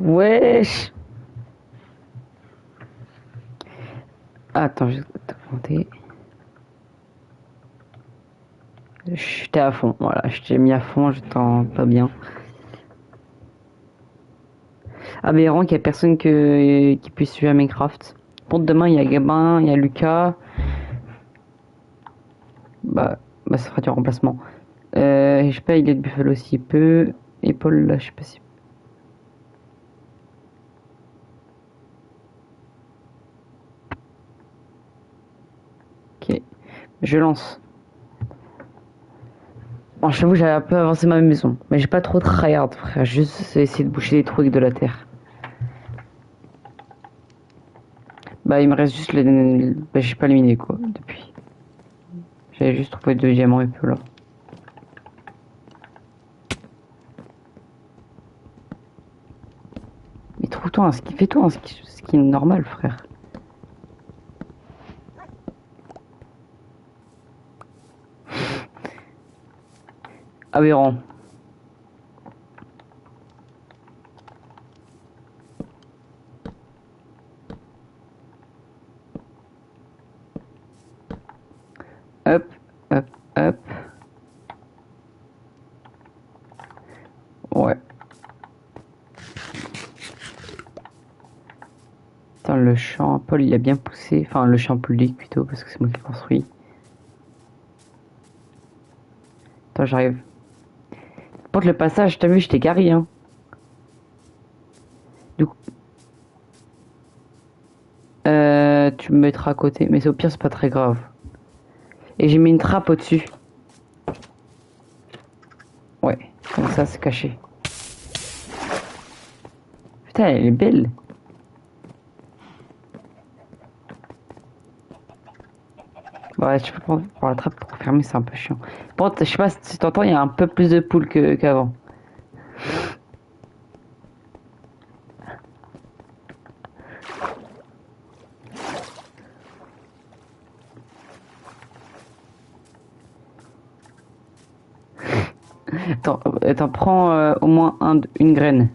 Wesh. Attends, je vais te compter. J'étais à fond, voilà, je t'ai mis à fond, je t'entends pas bien. Aberrant qu'il y a personne qui puisse suivre à Minecraft. Pour demain, il y a Gabin, il y a Lucas. Bah, ça fera du remplacement. Je sais pas, il est de Buffalo s'il peut. Et Paul, là, je sais pas si. Ok, je lance. Bon, je t'avoue, j'ai un peu avancé ma maison. Mais j'ai pas trop tryhard, frère. Juste essayer de boucher des trous avec de la terre. Bah, il me reste juste les. Bah, j'ai pas éliminé quoi, depuis. J'avais juste trouvé deux diamants et peu là. Mais trouve-toi un ski, fais-toi un skin normal, frère. Aberrant. Hop, hop, hop. Ouais. Putain, le champ, Paul, il a bien poussé. Enfin, le champ public plutôt, parce que c'est moi qui l'ai construit. Attends, j'arrive. Pour le passage, t'as vu, je t'ai garé, hein. Du coup, tu me mettras à côté. Mais au pire, c'est pas très grave. Et j'ai mis une trappe au-dessus. Ouais, comme ça, c'est caché. Putain, elle est belle. Ouais, je peux prendre pour la trappe pour fermer, c'est un peu chiant. Bon, je sais pas si t'entends, il y a un peu plus de poules qu'avant. Attends, prends au moins une graine.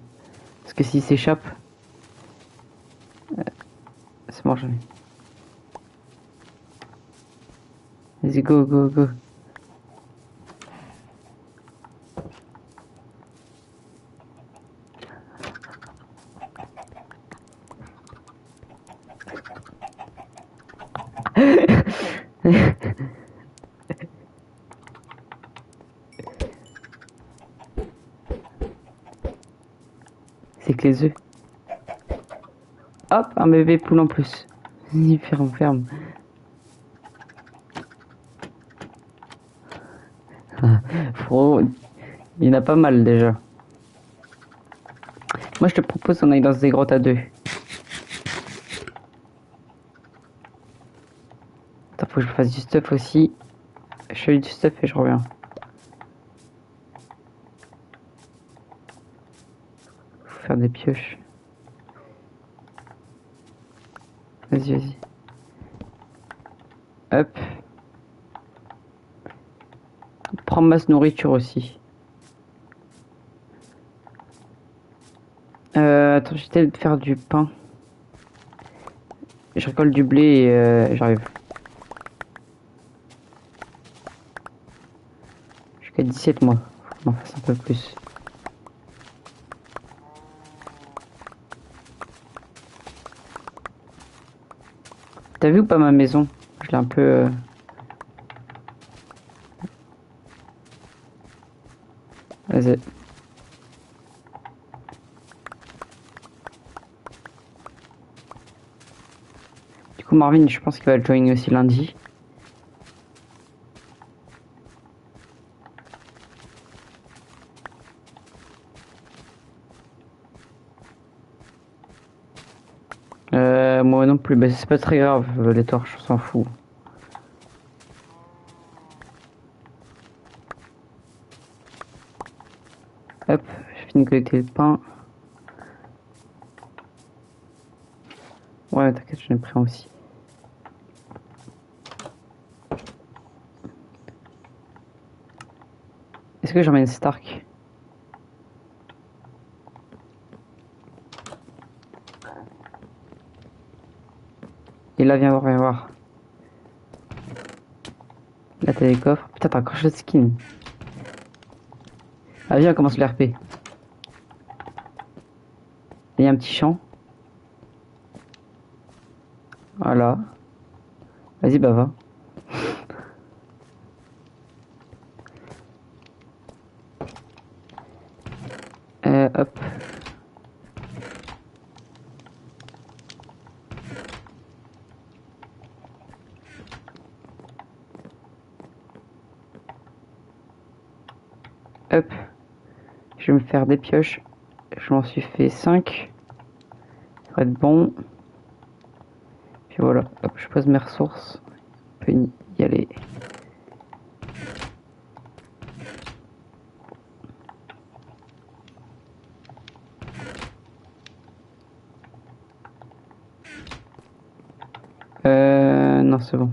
Parce que s'il s'échappe, c'est mort jamais. Vas-y, go, go, go. C'est que les œufs. Hop, un bébé poule en plus. Vas-y, ferme, ferme. Frérot, il y en a pas mal déjà. Moi, je te propose qu'on aille dans des grottes à deux. Attends, faut que je fasse du stuff aussi. Je fais du stuff et je reviens. Faut faire des pioches. Vas-y, vas-y. Hop. Prends masse nourriture aussi. Attends, j'essaie de faire du pain. Je récolte du blé et j'arrive. Jusqu'à 17 mois. Faut qu'on en fasse un peu plus. T'as vu ou pas ma maison? Je l'ai un peu... Vas-y. Du coup, Marvin, je pense qu'il va join aussi lundi. Moi non plus. Bah, c'est pas très grave, les torches, on s'en fout. Hop, j'ai fini de collecter le pain. Ouais, t'inquiète, j'en ai pris un aussi. Est-ce que j'emmène Stark? là, viens voir, viens voir. Là, t'as des coffres. Putain, t'as encore de skin. Ah, viens, on commence l'RP. Il y a un petit champ. Voilà. Vas-y, bah va. Hop. Hop. Je vais me faire des pioches. Je m'en suis fait 5. Ça va être bon. Puis voilà. Hop, je pose mes ressources. On peut y aller. Non, c'est bon.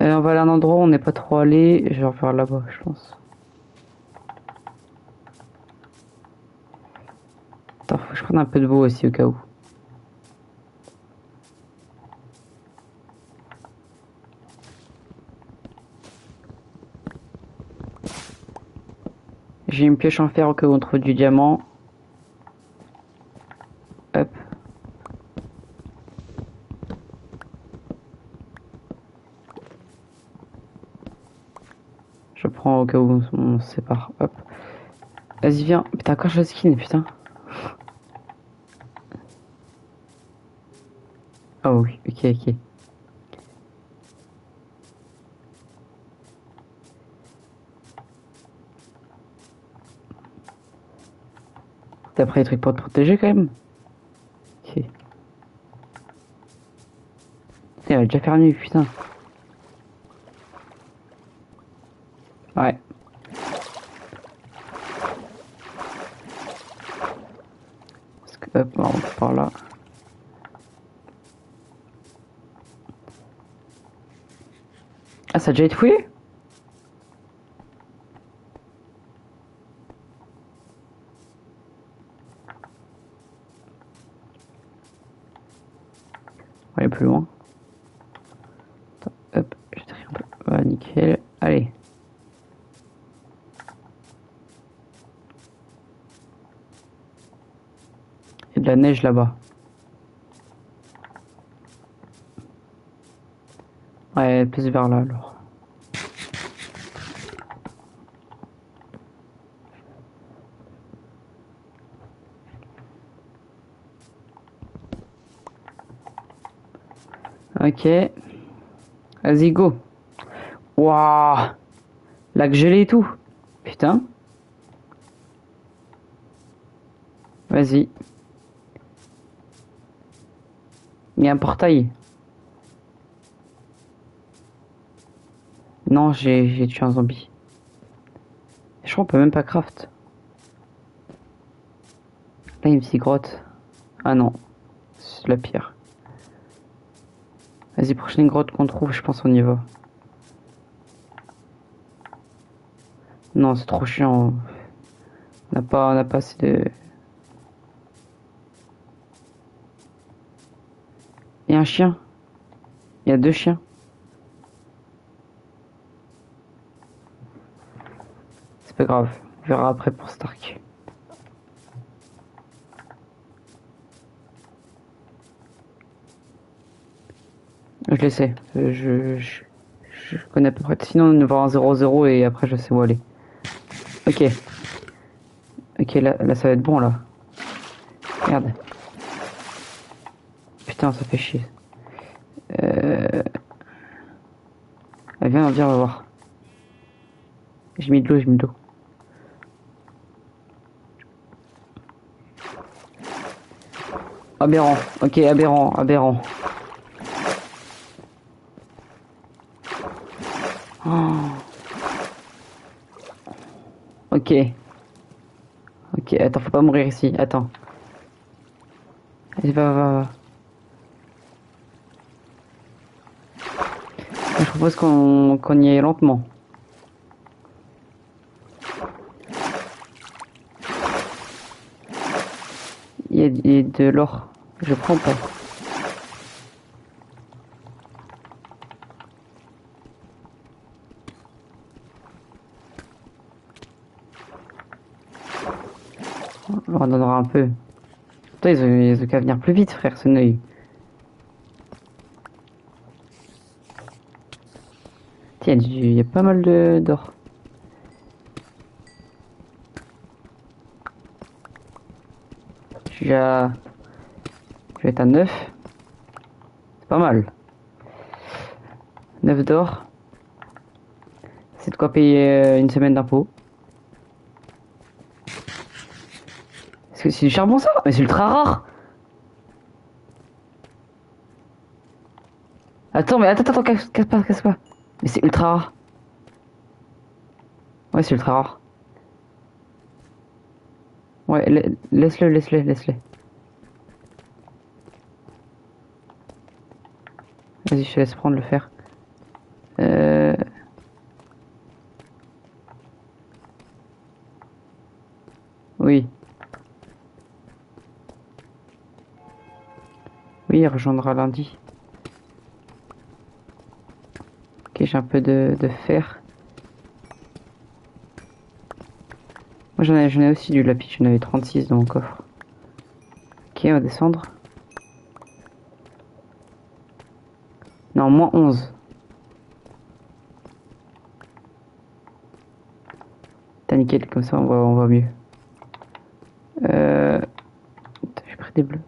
On va aller à un endroit où on n'est pas trop allé. Je vais refaire là-bas, je pense. Attends, faut que je prenne un peu de boue aussi au cas où. J'ai une pioche en fer au cas où on trouve du diamant. Hop. Je prends au cas où on se sépare. Hop. Vas-y, viens. Putain, encore je skin, putain. Oh oui, ok, ok. T'as pris les trucs pour te protéger quand même? Ok. Putain, il va déjà faire nuit, putain. Ouais. Parce que, hop, on rentre par là. Ah, ça a déjà été fouillé? On va aller plus loin. Attends, hop, je trie un peu. Voilà, nickel. Allez. Il y a de la neige là-bas. Ouais, plus vers là alors. Ok. Vas-y, go. Waouh. Lac gelé et tout. Putain. Vas-y. Il y a un portail. Non, j'ai tué un zombie. Je crois qu'on peut même pas craft. Là, il y a une petite grotte. Ah non. C'est la pire. Vas-y, prochaine grotte qu'on trouve, je pense on y va. Non, c'est trop chiant. On n'a pas assez de... Il y a un chien. Il y a deux chiens. C'est pas grave. On verra après pour Stark. Je les sais. Je connais à peu près. Sinon, on va en 0-0 et après, je sais où aller. Ok. Ok, là, ça va être bon, là. Merde. Putain, ça fait chier. Ah, viens, viens, on va voir. J'ai mis de l'eau, j'ai mis de l'eau. Aberrant. Ok, aberrant, aberrant. Oh. Ok. Ok, attends, faut pas mourir ici. Attends. Allez, va. Je propose qu'on y aille lentement. Il y a de l'or. Je prends pas. On leur en donnera un peu. Putain, ils ont qu'à venir plus vite, frère, ce neuil. Tiens, il y a pas mal d'or. Je vais être à 9. C'est pas mal. 9 d'or. C'est de quoi payer une semaine d'impôt. Est-ce que c'est du charbon ça? Mais c'est ultra rare. Attends, mais attends, casse pas. Mais c'est ultra rare. Ouais, c'est ultra rare. Ouais, laisse-le. Vas-y, je te laisse prendre le fer. Euh... Oui. Oui, il rejoindra lundi. Ok, j'ai un peu de fer. Moi, j'en ai aussi du lapis. J'en avais 36 dans mon coffre. Ok, on va descendre. Non, moins 11. T'as nickel, comme ça on va mieux. Euh... J'ai pris des bleus.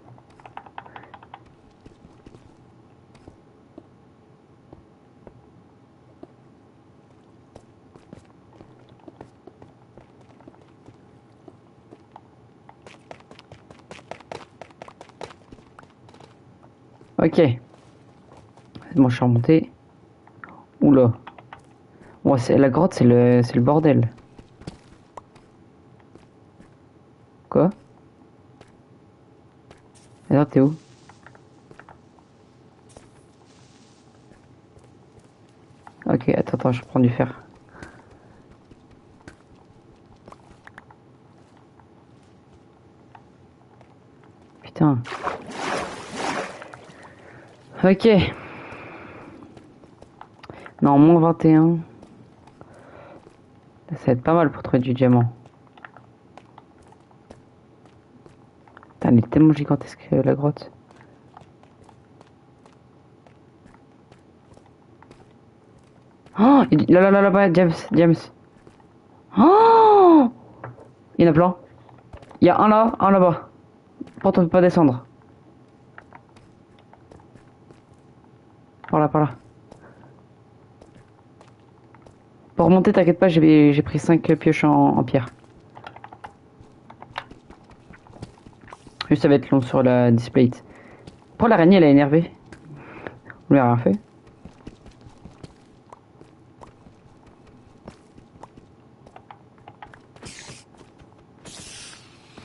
Ok. Bon, je suis remonté. Oula. Ouais, la grotte, c'est le bordel. Quoi? Alors, t'es où? Ok, attends, je prends du fer. Putain. Ok. Non, moins 21. Ça va être pas mal pour trouver du diamant. Putain, elle est tellement gigantesque la grotte. Oh, là-bas, James. Oh, il y en a plein. Il y a un là, un là-bas. Pourtant, on peut pas descendre. Par là. Pour remonter, t'inquiète pas, j'ai pris 5 pioches en pierre. Juste, ça va être long sur la display. Pour l'araignée, elle est énervée. On lui a rien fait.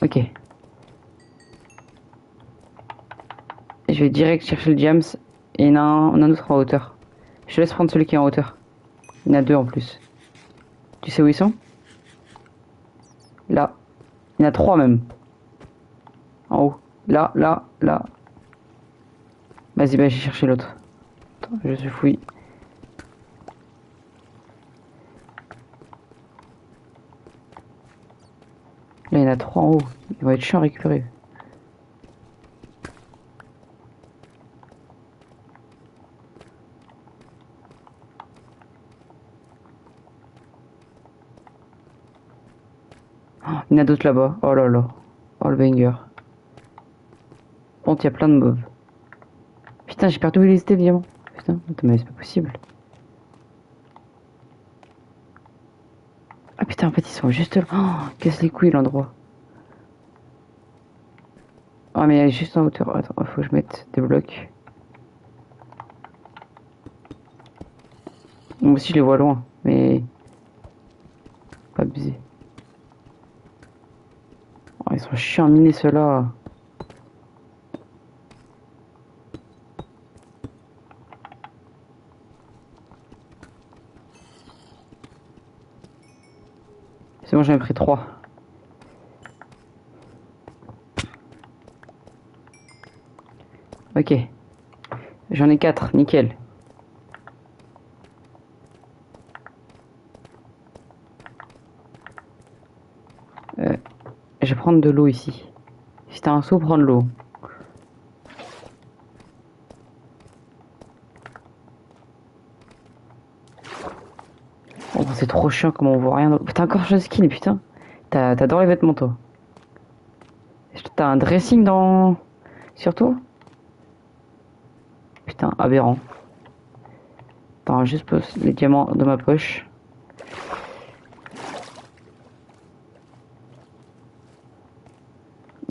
Ok. Je vais direct chercher le James. Et il y en a un autre en hauteur. Je te laisse prendre celui qui est en hauteur. Il y en a deux en plus. Tu sais où ils sont? Là. Il y en a trois même. En haut. Là. Vas-y, bah, j'ai cherché l'autre. Attends, je suis fouille. Là, il y en a trois en haut. Il va être chiant à récupérer. Oh, il y en a d'autres là-bas. Oh là là. Oh le banger. Bon, il y a plein de mobs. Putain, j'ai perdu où il était, diamant. Putain, attends, mais c'est pas possible. Ah putain, en fait, ils sont juste là. Oh, casse les couilles l'endroit. Ah, mais elle est juste en hauteur. Attends, faut que je mette des blocs. Moi aussi, je les vois loin, mais pas abusé. Oh, ils sont chiants à miner ceux-là. C'est bon, j'en ai pris 3. Ok. J'en ai 4, nickel. Je vais prendre de l'eau ici. Si t'as un seau, prends de l'eau. Oh, c'est trop chiant comme on voit rien. T'as encore chose skin, putain. T'adores les vêtements, toi. T'as un dressing dans... sur toi? Putain, aberrant. Attends, juste pose les diamants dans ma poche.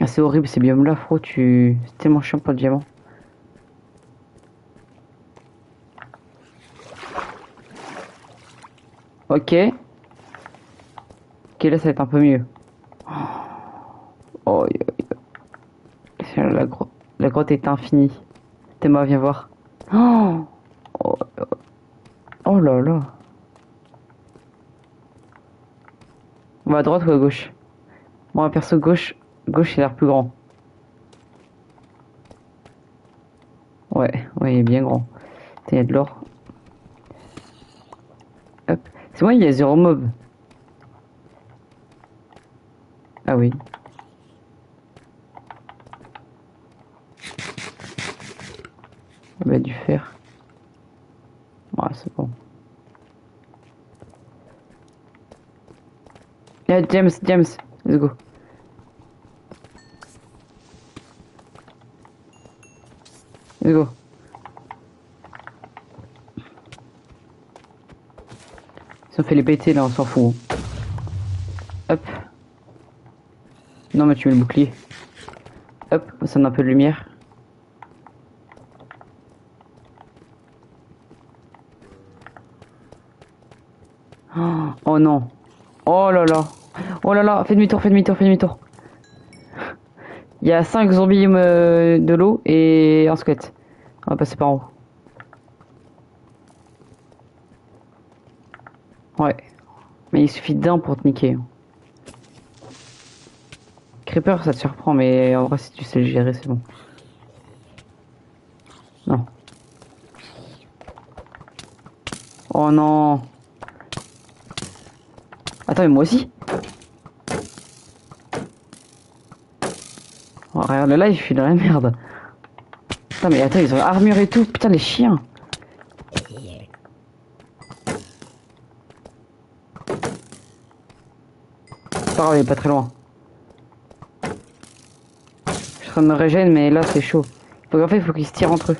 Ah, c'est horrible ces biomes là, frérot, c'est tellement chiant pour le diamant. Ok. Ok, là ça va être un peu mieux. Oh, la grotte est infinie. Théma, viens voir. Oh, oh, oh là là. On va à droite ou à gauche? Moi, perso, gauche, gauche, il a l'air plus grand. Ouais, ouais, il est bien grand. Il y a de l'or. Hop. C'est moi, il y a zéro mob. Ah oui. Ah bah, du fer. Ouais, c'est bon. Ah, James, James, let's go. Let's go. Si on fait les péter là, on s'en fout. Hop. Non, mais tu mets le bouclier. Hop, ça donne un peu de lumière. Oh non. Oh là là. Oh là là, fais demi-tour, fais demi-tour, fais demi-tour. Il y a 5 zombies de l'eau et un squelette. On va passer par en haut. Ouais. Mais il suffit d'un pour te niquer. Creeper, ça te surprend, mais en vrai, si tu sais le gérer, c'est bon. Non. Oh non. Attends, mais moi aussi. Oh, regarde le live, je suis dans la merde. Putain, mais attends, ils ont armure et tout. Putain, les chiens. C'est pas grave, il est pas très loin. Je suis en train de me régène, mais là, c'est chaud. Donc en fait, il faut qu'ils se tirent entre eux.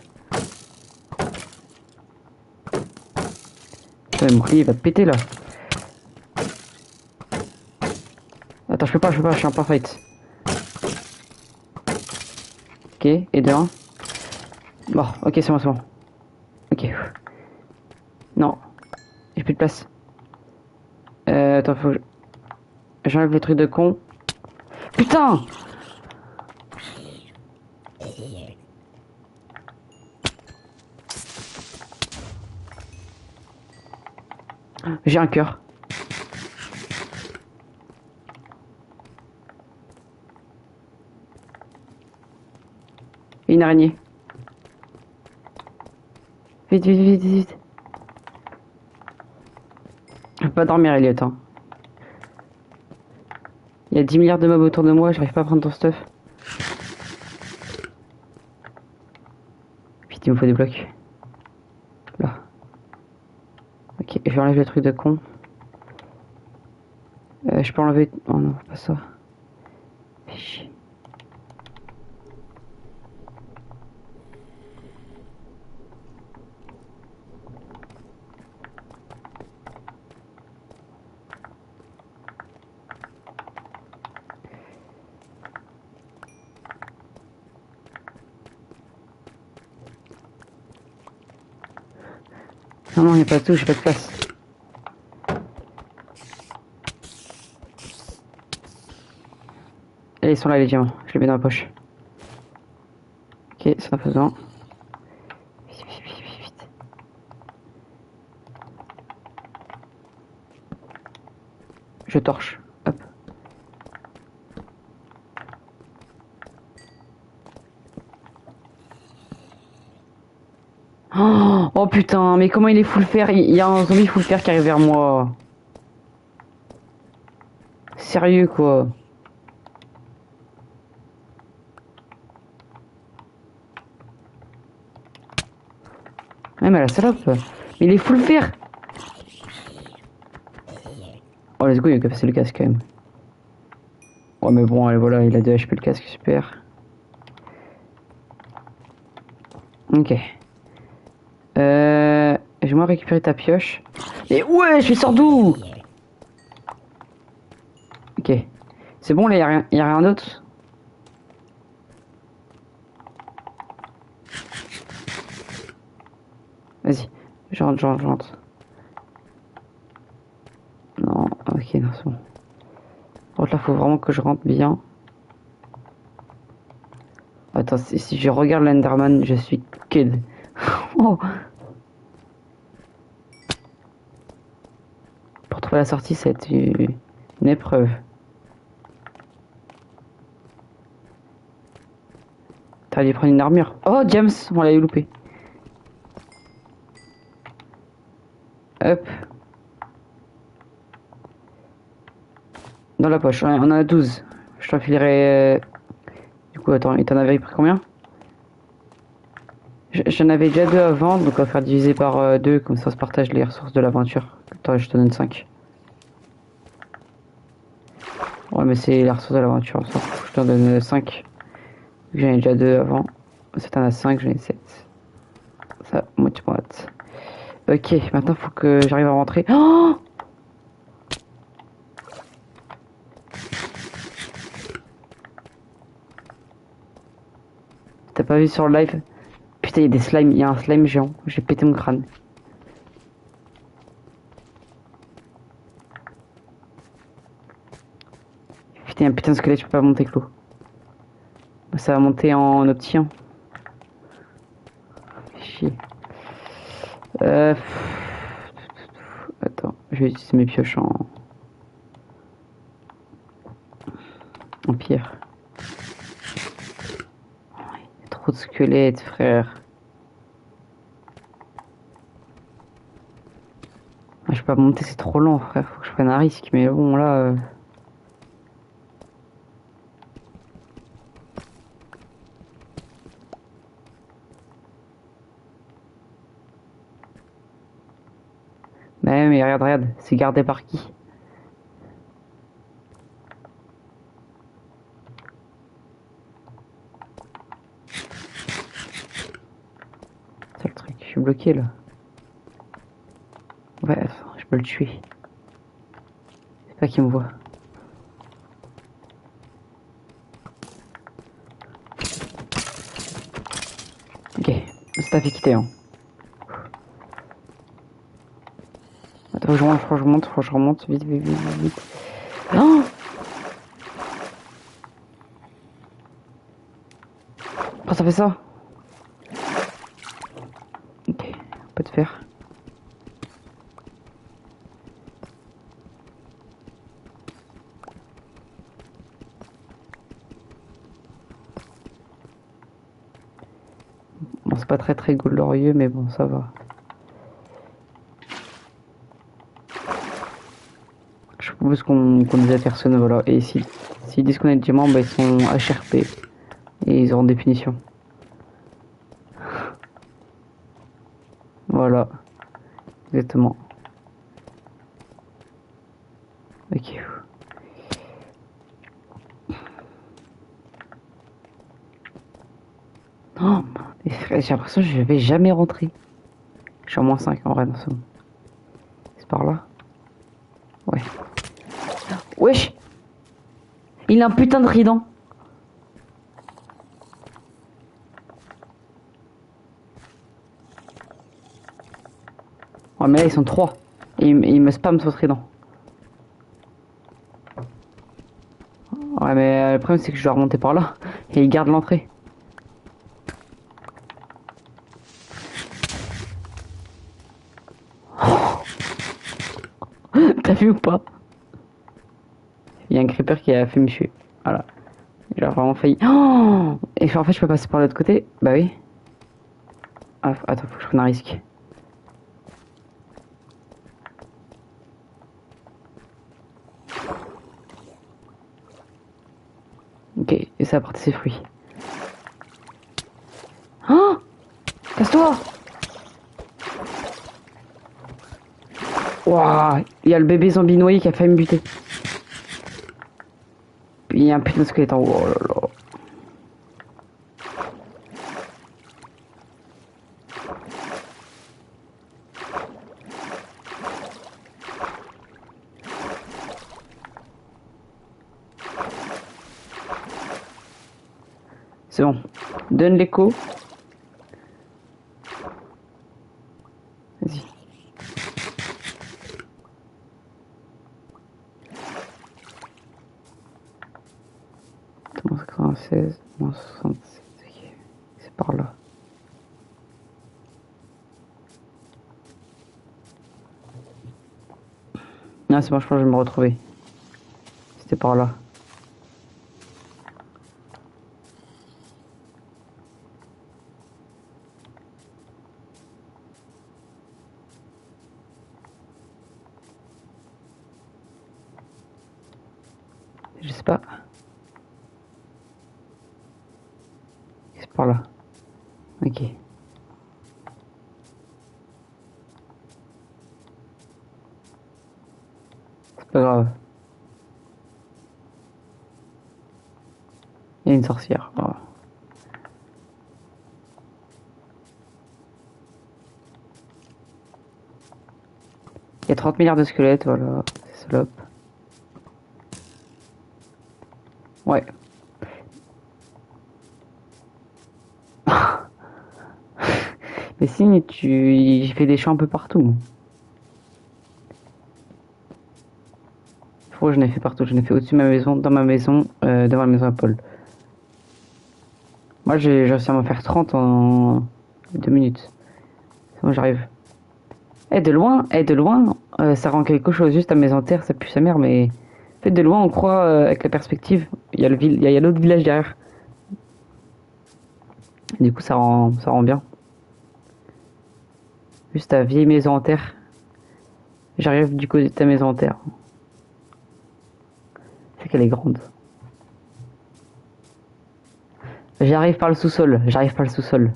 Putain, mon bouclier, il va te péter, là. Attends, je peux pas, je suis en parfaite. Ok, et de 1. Bon, ok, c'est bon, c'est bon. Ok. Non, j'ai plus de place. Attends, faut que j'enlève le truc de con. Putain! J'ai un cœur. Et une araignée. Vite, vite, vite, vite. Je peux pas dormir, Elliot. Hein. Il y a 10 milliards de mobs autour de moi, j'arrive pas à prendre ton stuff. Vite, il me faut des blocs. Là. Ok, je vais enlever le truc de con. Je peux enlever... Oh non, pas ça. Fais chier. Non, non, il n'y a pas de tout, j'ai pas de place. Et ils sont là, les diamants. Je les mets dans la poche. Ok, ça en faisant. Vite, vite, vite, vite, vite. Je torche. Hop. Oh, oh putain, mais comment il est full fer? Il y a un zombie full fer qui arrive vers moi. Sérieux, quoi. Ouais, mais la salope. Mais il est full vert. Oh, let's go, il a cassé le casque quand même. Ouais, mais bon, allez, voilà, il a 2 HP le casque, super. Ok. J'aimerais récupérer ta pioche. Et ouais, je sors d'où? Ok. C'est bon, là, y a rien d'autre? Vas-y, j'entre. Non, ok, non, c'est bon. Par contre, là, faut vraiment que je rentre bien. Attends, si je regarde l'Enderman, je suis kid. Oh. Pour trouver la sortie, c'est une épreuve. T'as allé prendre une armure. Oh, James, on l'a eu loupé. Hop. Dans la poche, on en a 12. Je t'enfilerai. Du coup, attends, et t'en avais pris combien? J'en avais déjà 2 avant, donc on va faire diviser par 2, comme ça on se partage les ressources de l'aventure. Attends, je te donne 5. Ouais, mais c'est les ressources de l'aventure, je t'en donne 5. J'en ai déjà 2 avant. Ça t'en a 5, j'en ai 7. Ça, moitié. Ok, maintenant faut que j'arrive à rentrer. Oh! T'as pas vu sur le live? Putain, il y a des slimes, il y a un slime géant. J'ai pété mon crâne. Putain, il y a un putain de squelette, je peux pas monter, Clo. Ça va monter en option. Chier. Euh... Attends, je vais utiliser mes pioches en pierre. Trop de squelettes, frère. Ah, je peux pas monter, c'est trop lent, frère. Faut que je prenne un risque. Mais bon, là. Mais regarde, c'est gardé par qui? C'est le truc, je suis bloqué là. Ouais, attends, je peux le tuer. C'est pas qu'il me voit. Ok, c'est ta fait quitter, hein. Attends, faut que je remonte, vite. Non! Pourquoi ça fait ça? Ok, on peut te faire. Bon, c'est pas très glorieux, mais bon, ça va. Je propose qu'on dise à personne, voilà. Et s'ils disent qu'on est diamant, bah ils sont HRP. Et ils auront des punitions. Voilà, exactement. Ok. Oh, j'ai l'impression que je vais jamais rentrer. Je suis à -5 en vrai dans ce moment. C'est par là? Ouais. Wesh! Il a un putain de trident! Ouais, mais là ils sont 3. Et il me spam sur trident. Ouais, mais le problème c'est que je dois remonter par là. Et il garde l'entrée. T'as vu ou pas? Il y a un creeper qui a fait me tuer. Voilà. J'ai vraiment failli. Oh! Et en fait, je peux passer par l'autre côté? Bah oui. Ah, attends, faut que je prenne un risque. Ok, et ça a porté ses fruits. Oh! Casse-toi! Ouah, il y a le bébé zombie noyé qui a failli me buter. Puis il y a un putain de squelette en haut. Oh là là. C'est bon. Donne l'écho. Vas-y. Moins 96, moins 67. Ok. C'est par là. Ah, c'est bon, je pense que je vais me retrouver. C'était par là. Je sais pas. C'est par là. Ok. C'est pas grave. Il y a une sorcière. Oh. Il y a 30 milliards de squelettes, voilà. C'est salope. Ouais. Mais si, j'ai fait des champs un peu partout. Faut que j'en ai fait partout. J'en ai fait au-dessus de ma maison, dans ma maison, devant la maison à Paul. Moi, j'ai réussi à m'en faire 30 en 2 minutes. Moi, j'arrive. De loin, ça rend quelque chose. Juste à maison terre, ça pue sa mère, mais... En fait, de loin, on croit, avec la perspective, il y a il y a l'autre village derrière. Du coup, ça rend bien. Juste ta vieille maison en terre. J'arrive du côté de ta maison en terre. C'est qu'elle est grande. J'arrive par le sous-sol. J'arrive par le sous-sol.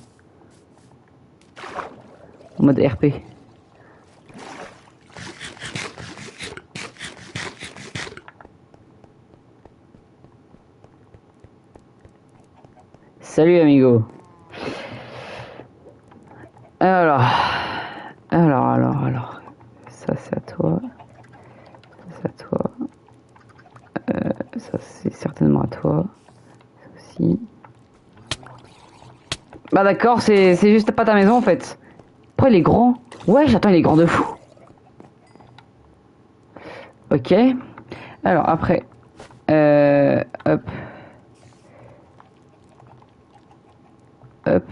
En mode RP. Salut amigo. Alors. Alors. Ça c'est à toi. Ça c'est à toi. Ça c'est certainement à toi. Ça aussi. Bah d'accord, c'est juste pas ta maison en fait. Pourquoi il est grand? Ouais, j'attends, il est grand de fou. Ok. Alors après. Hop. Hop.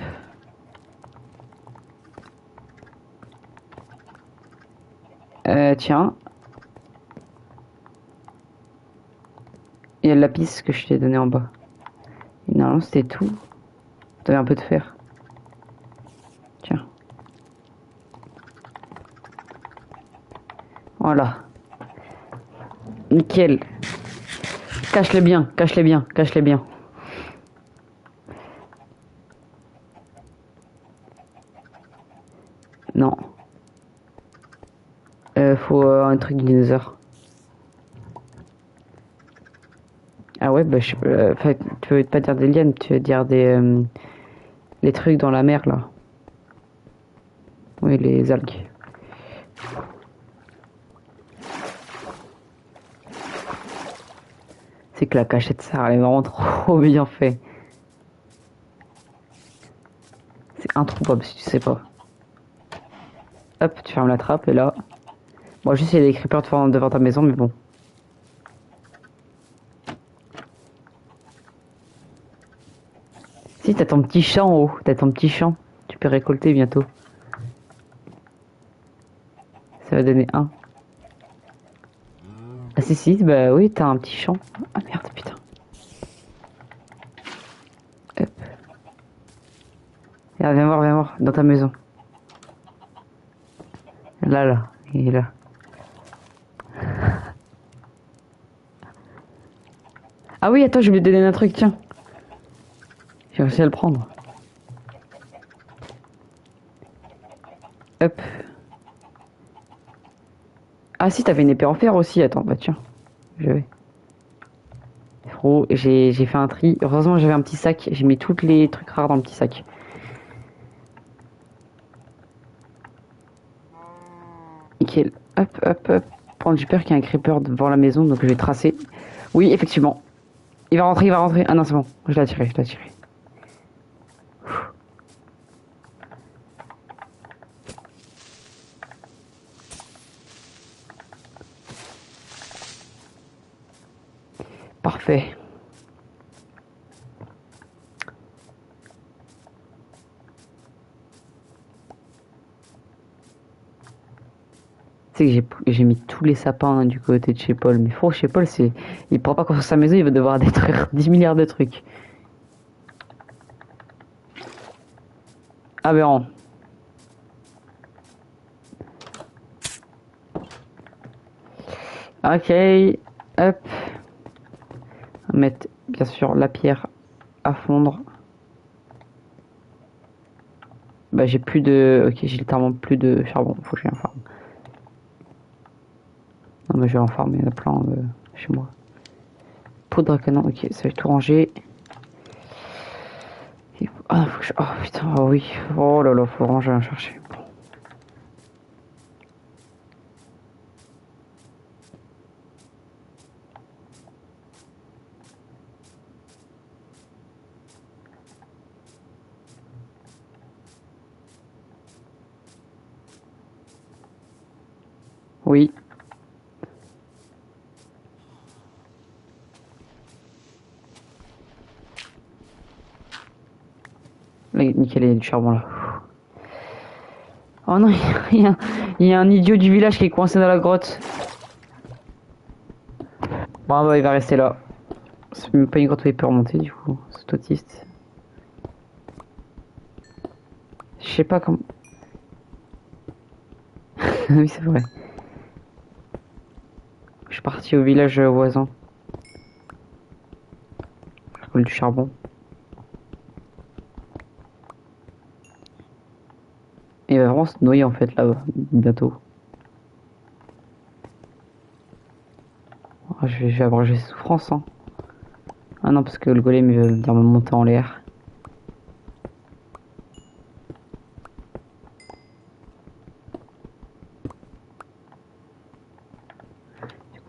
Tiens. Il y a le lapis que je t'ai donné en bas. Et normalement c'était tout. T'avais un peu de fer. Tiens. Voilà. Nickel. Cache-les bien, cache-les bien, cache-les bien. Non. Faut un truc de dinosaure. Ah ouais, bah tu veux pas dire des lianes, tu veux dire les trucs dans la mer là. Oui, les algues. C'est que la cachette ça, elle est vraiment trop bien fait. C'est introuvable si tu sais pas. Hop, tu fermes la trappe et là. Bon, juste il y a des creepers devant ta maison, mais bon. Si, t'as ton petit champ en haut, t'as ton petit champ. Tu peux récolter bientôt. Ça va donner un. Ah si, bah oui, t'as un petit champ. Ah merde, putain. Hop. Regarde, viens voir, dans ta maison. Là, il est là. Ah oui, attends, je vais te donner un truc, tiens. J'ai réussi à le prendre. Hop. Ah si, t'avais une épée en fer aussi. Attends, bah tiens, je vais. Frérot, j'ai fait un tri. Heureusement, j'avais un petit sac. J'ai mis tous les trucs rares dans le petit sac. Nickel. Hop, hop, hop. Prendre, j'ai peur qu'il y ait un creeper devant la maison, donc je vais tracer. Oui, effectivement. Il va rentrer, il va rentrer. Ah non, c'est bon. Je l'ai attiré, je l'ai attiré. Parfait. Tu sais que j'ai mis tous les sapins du côté de chez Paul. Mais faut chez Paul, c'est, il pourra pas construire sa maison, il va devoir détruire 10 milliards de trucs. Aberrant. Ok. Hop. On va mettre, bien sûr, la pierre à fondre. Bah, j'ai plus de... Ok, j'ai littéralement plus de charbon. Faut que j'aille en farm. Non, mais je vais en farmer plein chez moi. Poudre à canon. Ok, ça va tout ranger. Ah, faut que je... Oh putain, oh oui. Oh là là, faut ranger à chercher. Oui. Là, nickel, il y a du charbon là. Oh non, il y a un idiot du village qui est coincé dans la grotte. Bon, bah, il va rester là. C'est même pas une grotte où il peut remonter, du coup. C'est autiste. Je sais pas comment... Oui, c'est vrai. Je suis parti au village voisin. Je récolte du charbon. Et il va vraiment se noyer, en fait, là-bas, bientôt. Ah, je vais abréger ses souffrances, hein. Ah non, parce que le golem, il va me monter en l'air.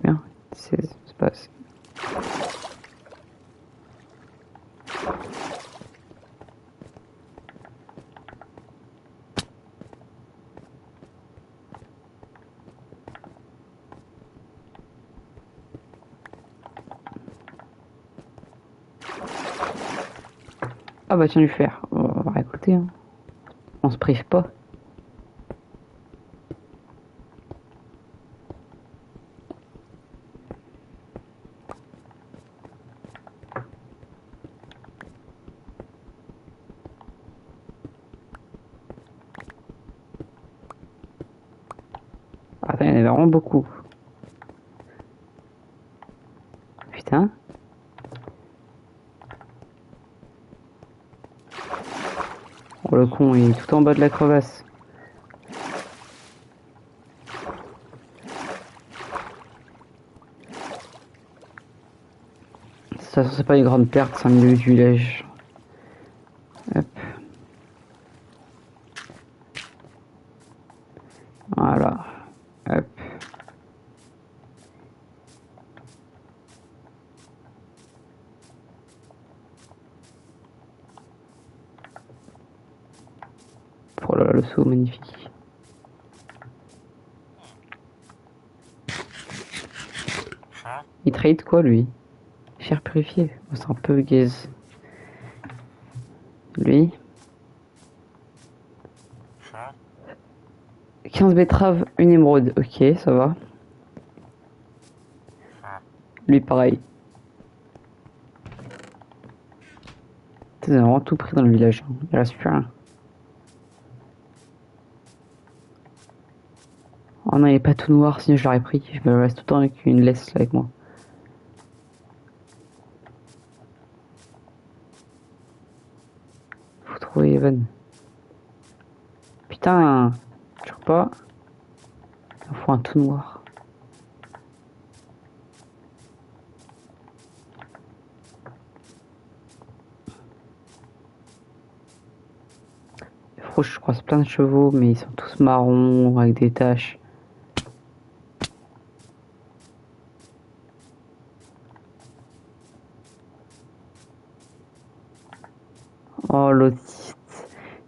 Bien. C'est pas... Ah bah tiens, du fer. On va récolter, hein. On se prive pas. Ah, il y en avait vraiment beaucoup. Putain. Oh, le con, il est tout en bas de la crevasse. Ça, c'est pas une grande perte, 5 minutes du village. Hop. Voilà. Hop. Oh là là, le saut, magnifique. Il trade quoi, lui? Fer purifié. Oh, c'est un peu gaze. Lui. 15 betteraves, une émeraude. Ok, ça va. Lui, pareil. T'as vraiment tout pris dans le village. Il reste plus rien. Oh non, il est pas tout noir, sinon je l'aurais pris. Je me reste tout le temps avec une laisse avec moi. Faut trouver Evan. Putain, tu vois pas? Il faut un tout noir. trop, je croise plein de chevaux, mais ils sont tous marrons, avec des taches. Oh, l'autiste.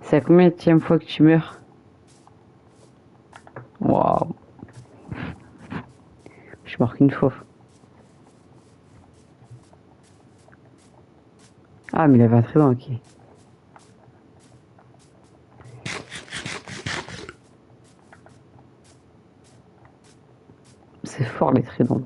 C'est la combienième fois que tu meurs? Waouh. Je suis mort qu'une fois. Ah, mais il avait un trident, ok. C'est fort, les tridents.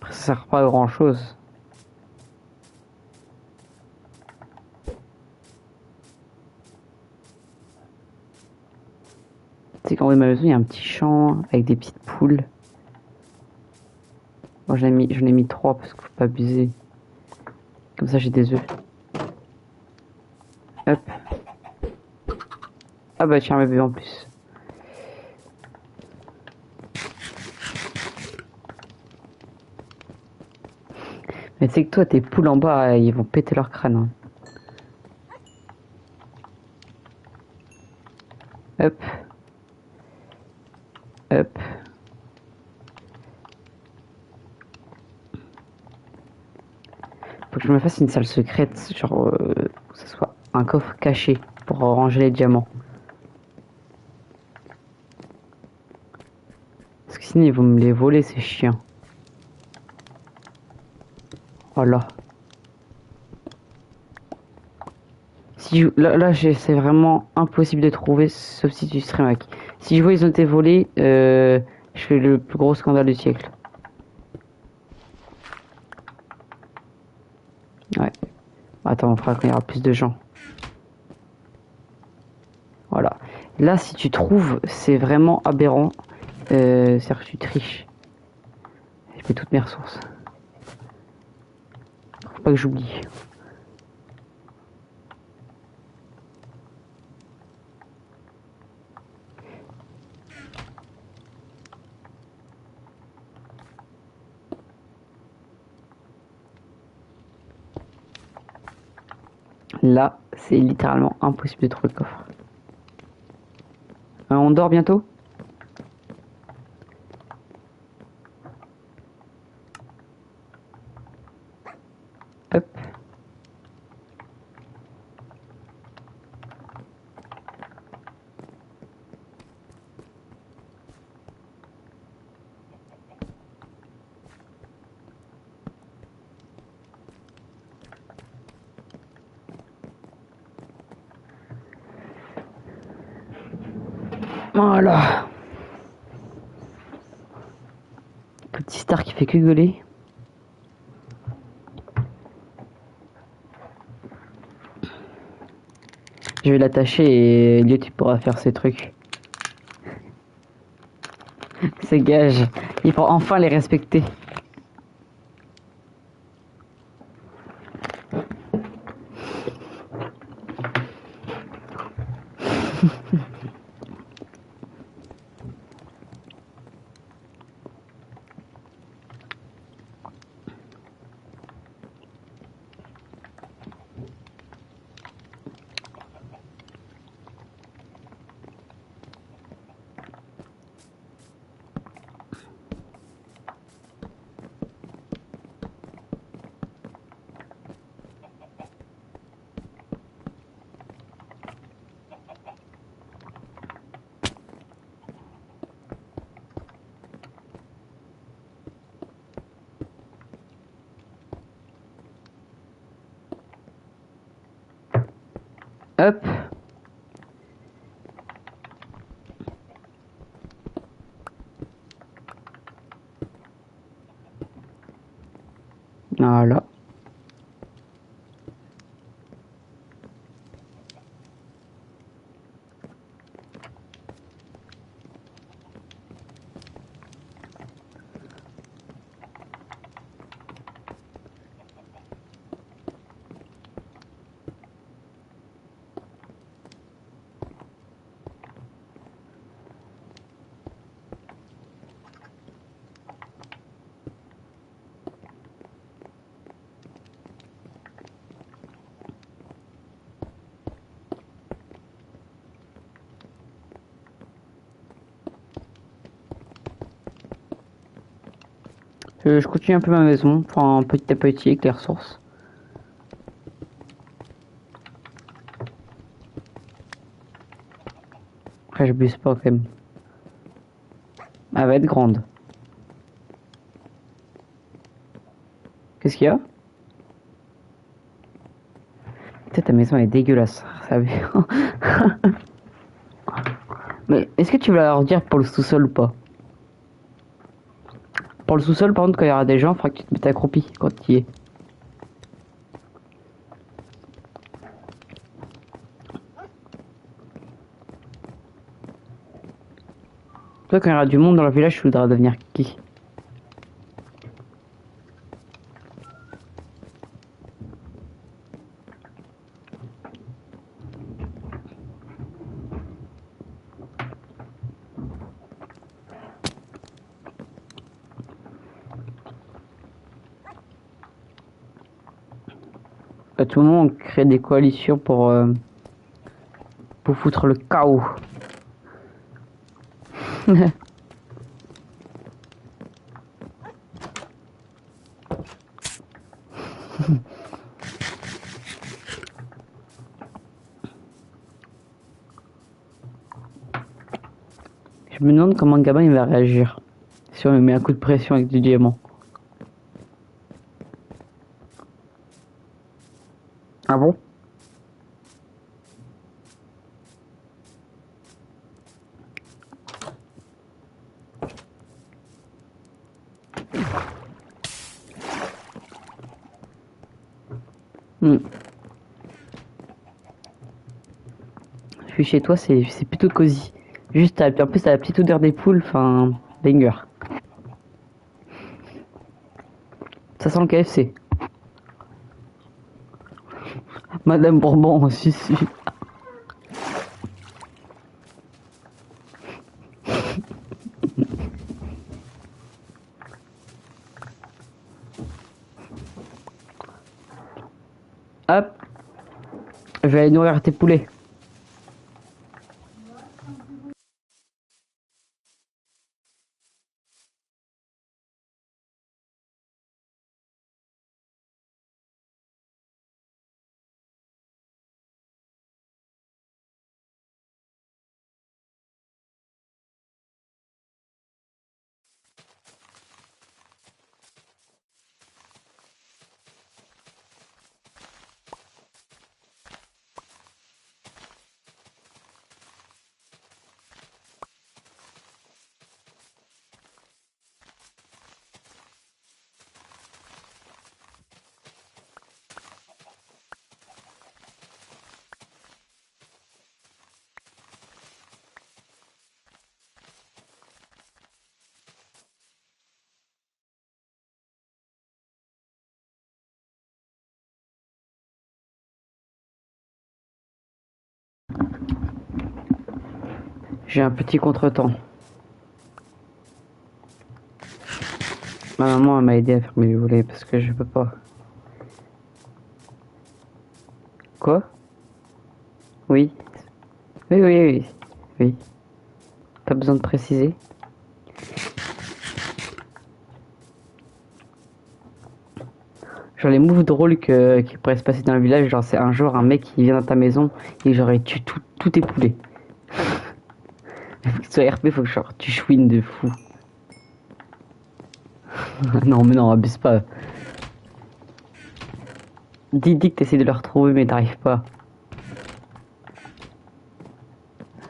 Après, ça sert pas à grand chose. Tu sais qu'en haut de ma maison, il y a un petit champ avec des petites poules. Moi, j'en ai mis 3 parce qu'il faut pas abuser. Comme ça, j'ai des œufs. Hop. Ah bah tiens, un bébé en plus. Mais tu sais que toi, tes poules en bas, ils vont péter leur crâne. Hein. Hop. Hop. Faut que je me fasse une salle secrète, genre que ce soit un coffre caché pour ranger les diamants. Parce que sinon ils vont me les voler ces chiens. Voilà. Si là c'est vraiment impossible de trouver sauf si tu stream hack. Si je vois ils ont été volés, je fais le plus gros scandale du siècle. Ouais. Attends, on fera quand il y aura plus de gens. Voilà. Là si tu trouves, c'est vraiment aberrant. C'est-à-dire que tu triches. Je mets toutes mes ressources. Faut pas que j'oublie. Là, c'est littéralement impossible de trouver le coffre. On dort bientôt? Hop. Voilà. Petit star qui fait que gueuler. Je vais l'attacher et Elliot tu pourras faire ses trucs. Ses gages. Il faut enfin les respecter. Hop. Voilà. Je continue un peu ma maison, enfin petit à petit avec les ressources. Après, je buse pas quand même. Elle va être grande. Qu'est-ce qu'il y a? Peut-être ta maison est dégueulasse, ça veut. Mais est-ce que tu vas leur dire pour le sous-sol ou pas? Pour le sous-sol, par contre, quand il y aura des gens, il faudra que tu te mettes accroupi quand tu y es. Toi, quand il y aura du monde dans le village, tu voudras devenir qui? À tout moment, on crée des coalitions pour foutre le chaos. Je me demande comment le gamin il va réagir si on lui met un coup de pression avec du diamant. Ah bon? Hmm. Je suis chez toi, c'est plutôt cosy. Juste, en plus, t'as la petite odeur des poules, enfin, banger. Ça sent le KFC. Madame Bourbon, si, si. Hop, je vais aller nourrir tes poulets. J'ai un petit contretemps. Ma maman elle m'a aidé à faire mes volets parce que je peux pas. Quoi? Oui. Oui, oui, oui. Oui. Pas besoin de préciser. Genre les moves drôles qui pourraient se passer dans le village, genre c'est un jour un mec qui vient dans ta maison et genre il tue tous tes poulets. Sur RP, faut que genre tu chouines de fou. Non mais non, abuse pas. Dis que t'essaies de le retrouver mais t'arrives pas.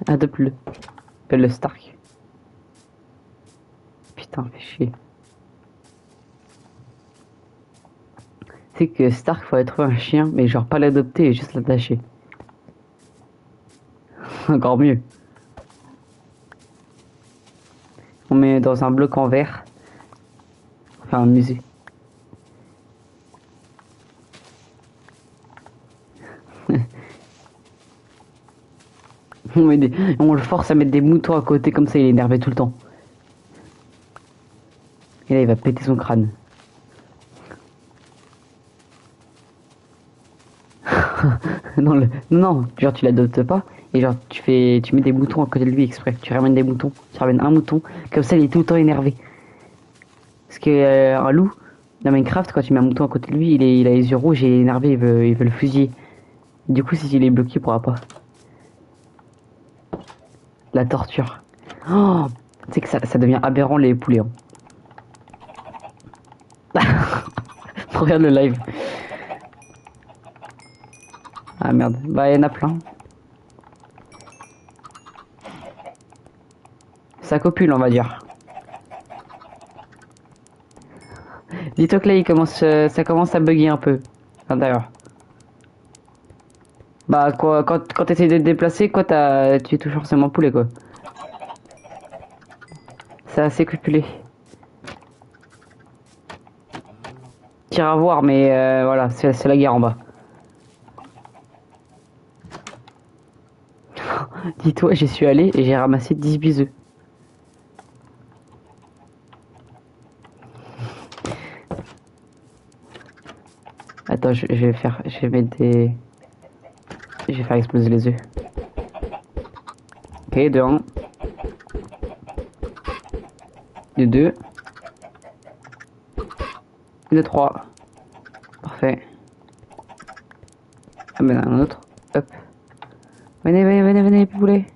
Adopte-le. Appelle le Stark. Putain, fais chier. C'est que Stark, faut aller trouver un chien, mais genre pas l'adopter et juste l'attacher. Encore mieux. On met dans un bloc en verre. Enfin, un musée. On le force à mettre des moutons à côté, comme ça il est énervé tout le temps. Et là, il va péter son crâne. Non, non, genre tu l'adoptes pas et genre tu mets des moutons à côté de lui exprès. Tu ramènes des moutons, tu ramènes un mouton, comme ça il est tout le temps énervé. Parce que un loup, dans Minecraft, quand tu mets un mouton à côté de lui, il a les yeux rouges et il est énervé, il veut le fusiller. Du coup, si il est bloqué, il pourra pas. La torture. Oh, tu sais que ça devient aberrant les poulets. Hein. Regarde le live. Ah merde. Bah, il y en a plein. Ça copule, on va dire. Dis-toi que là, ça commence à bugger un peu. À l'intérieur. Bah, quoi, quand t'essayes de te déplacer, quoi, tu touches forcément poulet, quoi. C'est assez copulé. Tire à voir, mais voilà, c'est la guerre en bas. Dis-toi, j'y suis allé et j'ai ramassé 10 biseux. Attends, je vais mettre des... Je vais faire exploser les œufs. Ok, de 1. De 2. De 3. Parfait. Ah ben un autre. Hop. Venez, poulet.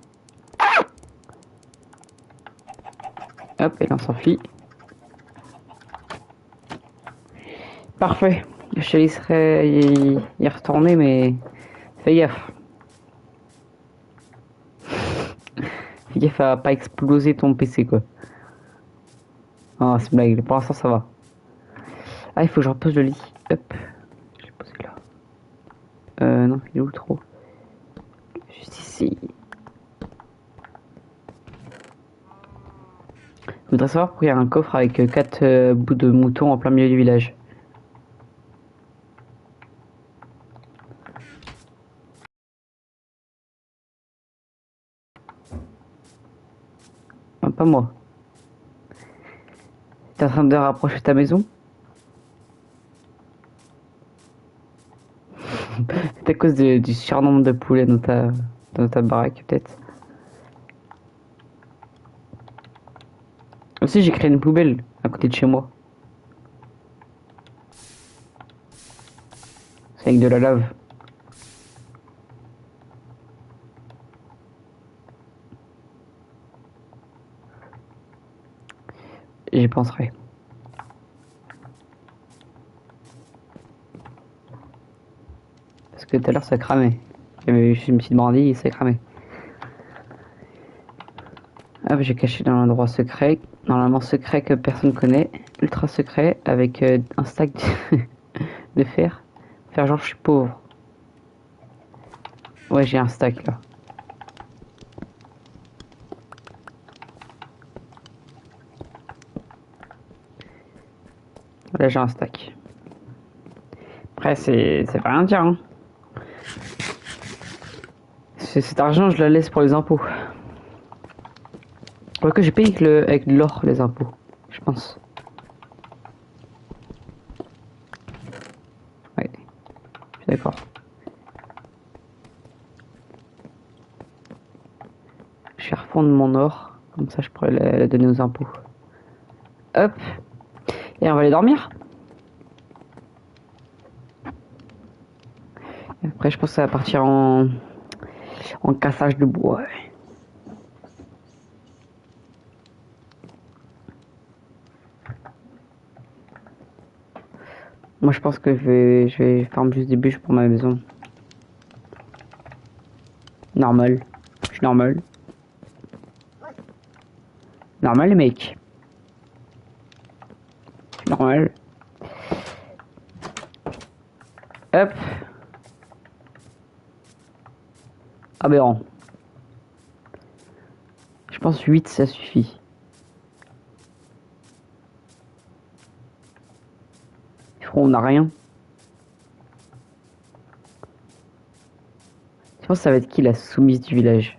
Hop, et là on s'enfuit. Parfait. Je te laisserai y retourner, mais fais gaffe. Fais gaffe à pas exploser ton PC, quoi. Ah, c'est blague. Pour l'instant, ça va. Ah, il faut que je repose le lit. Hop. Je l'ai posé là. Non, il est où trop? Juste ici. Je voudrais savoir pourquoi il y a un coffre avec 4 bouts de mouton en plein milieu du village. Ah, pas moi. T'es en train de rapprocher ta maison? C'est à cause du surnombre de poulets dans ta baraque, peut-être. Aussi, j'ai créé une poubelle à côté de chez moi. C'est avec de la lave. J'y penserai. Parce que tout à l'heure, ça cramait. J'avais juste une petite brindille et ça cramait. Hop, j'ai caché dans l'endroit secret. Normalement secret que personne connaît. Ultra secret avec un stack de fer. Faire genre je suis pauvre. Ouais, j'ai un stack là. Là, j'ai un stack. Après, c'est pas rien dire. Hein. Cet argent, je le laisse pour les impôts. Ouais, que j'ai payé avec de l'or les impôts. Je pense. Ouais, je suis d'accord. Je vais refondre mon or. Comme ça, je pourrais la donner aux impôts. Hop. Et on va aller dormir. Et après, je pense que ça va partir en cassage de bois. Moi, je pense que je vais faire juste des bûches pour ma maison. Normal. Je suis normal. Normal, les mecs. Je suis normal. Hop. Aberrant. Je pense 8 ça suffit. On n'a rien. Je pense que ça va être qui la soumise du village?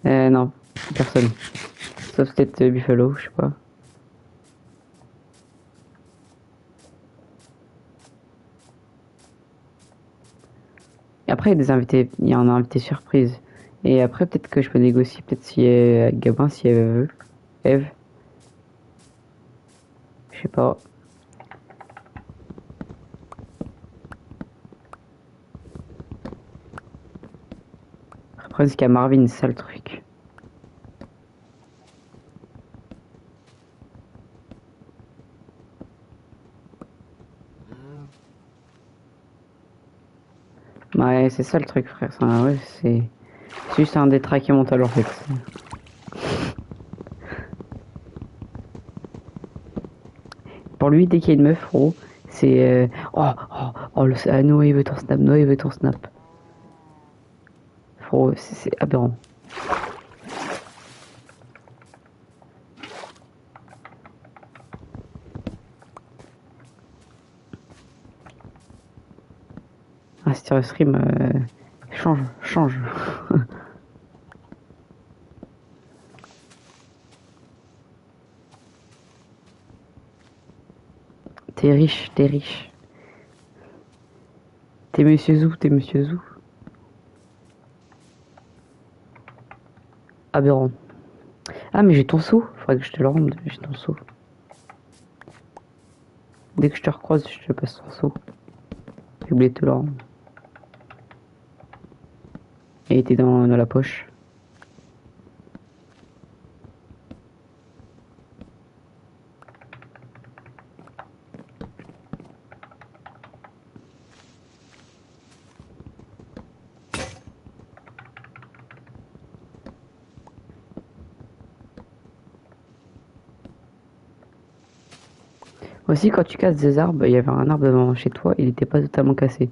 Non. Personne. Sauf peut-être Buffalo, je sais pas. Et après, il y a des invités. Il y a un invité surprise. Et après, peut-être que je peux négocier, peut-être si Gabin, si elle veut. Eve, je sais pas. Après, c'est qu'il y a Marvin, c'est ça le truc. Ouais, c'est ça le truc, frère. Ouais, c'est juste un des traits qui monte à leur fait. Pour lui, dès qu'il y a une meuf, gros, c'est Noé veut ton snap, Noé veut ton snap. Gros, c'est aberrant. Ah, si tu stream, change. T'es riche, t'es riche. T'es Monsieur Zou, t'es Monsieur Zou. Aberrant. Ah, mais j'ai ton seau. Faudrait que je te le rende. J'ai ton seau. Dès que je te recroise, je te passe ton seau. J'ai oublié de te le rendre. Il était dans la poche. Aussi, quand tu casses des arbres, il y avait un arbre devant chez toi, il n'était pas totalement cassé.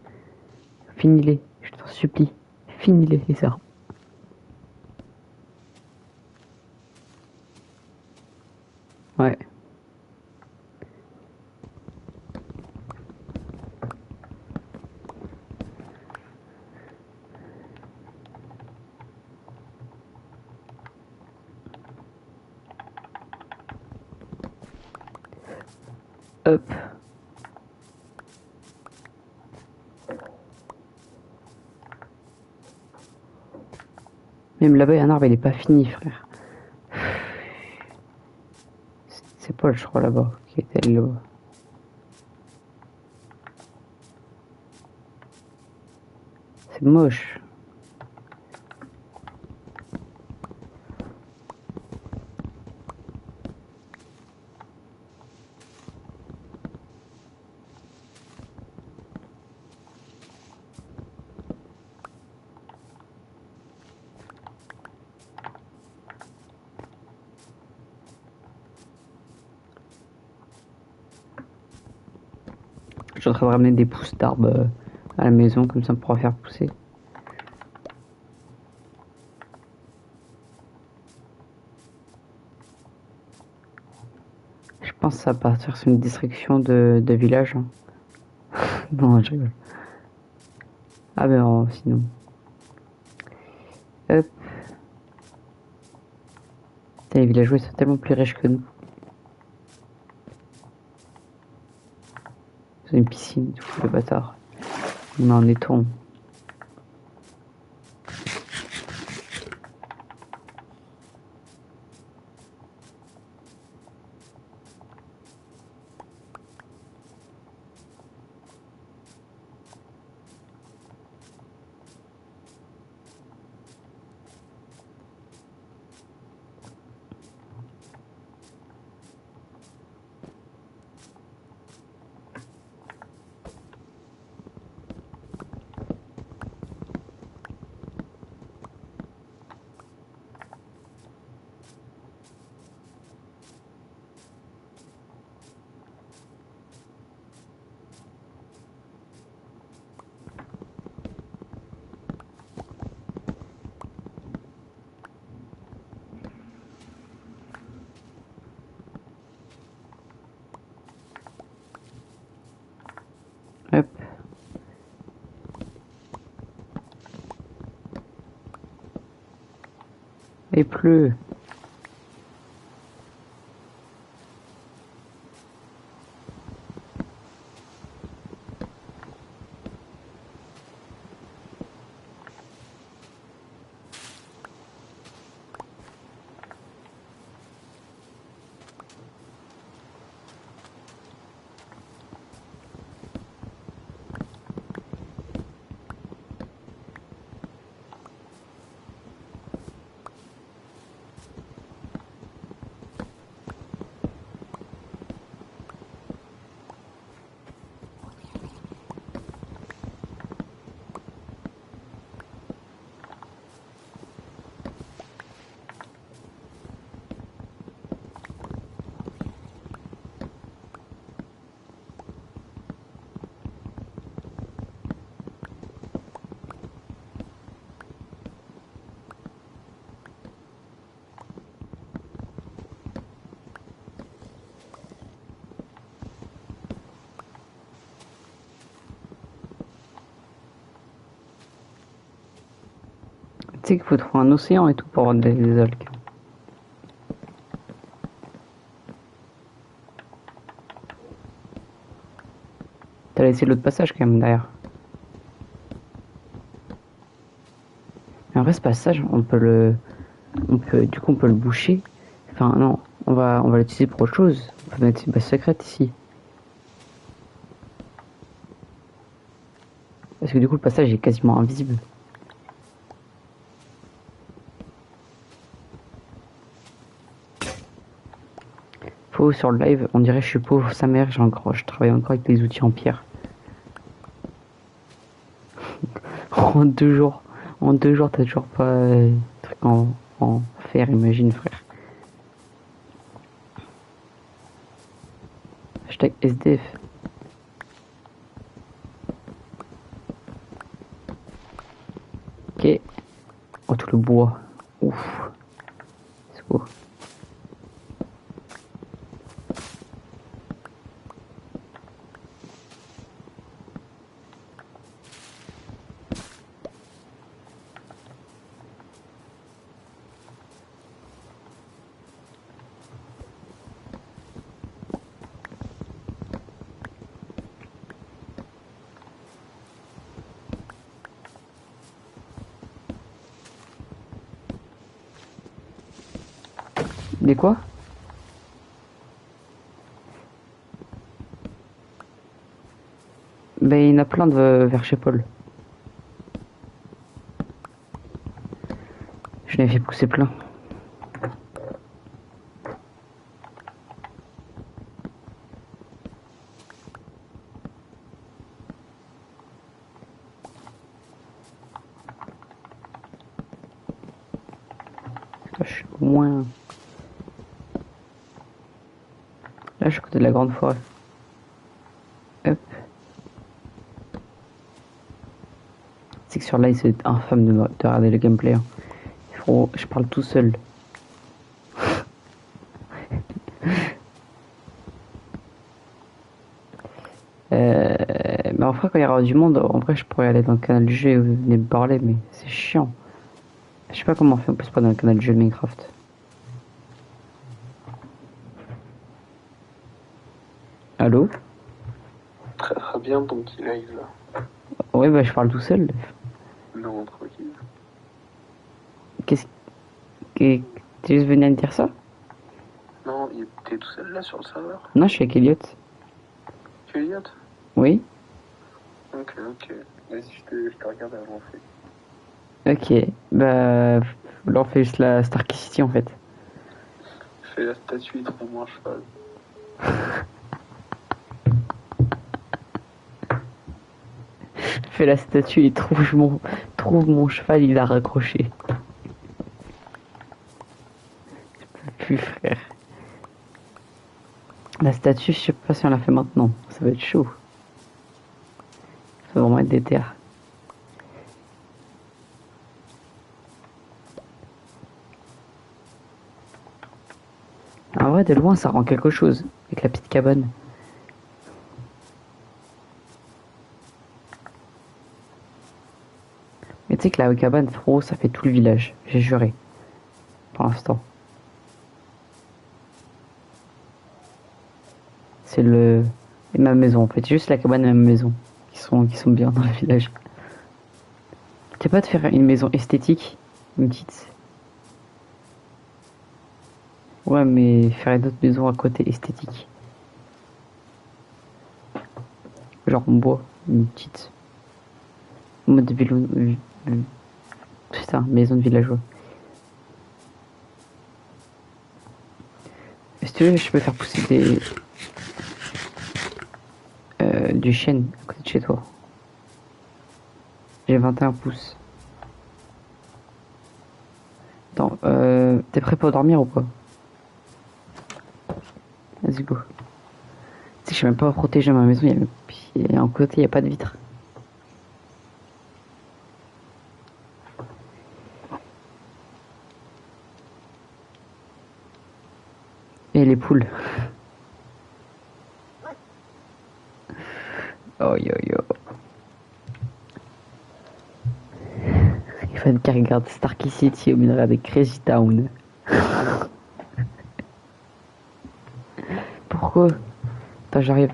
Finis-les, je t'en supplie. Finis-les, les arbres. Ouais. Hop. Même là-bas, il y a un arbre, il est pas fini, frère. C'est Paul, je crois, là-bas, qui était là-bas. C'est moche. Je suis en train de ramener des pousses d'arbres à la maison, comme ça on pourra faire pousser. Je pense que ça va partir sur une distraction de village. Hein. Non, je rigole. Ah ben sinon. Hop. Putain, les villageois ils sont tellement plus riches que nous. Ils ont une piscine, tout le bâtard. On est en étang. Hop. Il pleut. Tu sais qu'il faut trouver un océan et tout pour avoir des algues. T'as laissé l'autre passage quand même derrière. Mais en vrai, ce passage, du coup, on peut le boucher. Enfin, non, on va l'utiliser pour autre chose. On peut mettre une base secrète ici. Parce que du coup, le passage est quasiment invisible. Faut sur le live, on dirait que je suis pauvre sa mère, je travaille encore avec des outils en pierre. En 2 jours, t'as toujours pas truc en fer, imagine frère. Hashtag SDF. Ok. Oh, tout le bois. Ouf. C'est beau. Des quoi? Ben, il y en a plein de vers chez Paul. Je l'ai fait pousser plein. Là, je suis au moins. Là, je suis à côté de la grande forêt. Hop. C'est que sur live, c'est infâme de regarder le gameplay. Hein. Je parle tout seul. Mais en vrai, quand il y aura du monde, en vrai, je pourrais aller dans le canal du jeu et venir me parler, mais c'est chiant. Je sais pas comment on fait en plus pas dans le canal du jeu de Minecraft. Allô? Très très bien ton petit live là. Ouais, bah je parle tout seul. Non, tranquille. Qu'est-ce que. T'es juste venu à me dire ça? Non, t'es tout seul là sur le serveur? Non, je suis avec Elliot. Tu es Elliot? Oui? Ok, ok. Vas-y, je te regarde avant fait. Ok. Bah. Là, on fait juste la Stark City en fait. Fais la statue et trouve-moi un cheval. Fais la statue et trouve mon cheval, il a raccroché. Plus frère. La statue, je sais pas si on la fait maintenant. Ça va être chaud. Ça va vraiment être des terres. En vrai, de loin, ça rend quelque chose. Avec la petite cabane. Mais tu sais que la cabane, frérot, ça fait tout le village. J'ai juré. Pour l'instant. C'est le. Et ma maison, en fait. Juste la cabane et ma maison. Qui sont bien dans le village. Tu peux pas te faire une maison esthétique? Une petite. Ouais, mais faire une autre maison à côté esthétique. Genre en bois. Une petite. En mode putain, maison de villageois. Si tu veux, je peux faire pousser du chêne à côté de chez toi. J'ai 21 pouces. Attends, t'es prêt pour dormir ou pas? Vas-y, go. Tu sais que je sais même pas protéger ma maison, il y a un côté, il n'y a pas de vitre. Et les poules. Oh yo yo. fan qui regarde Starkey City au milieu de regarder Crazy Town. Pourquoi? Attends, j'arrive.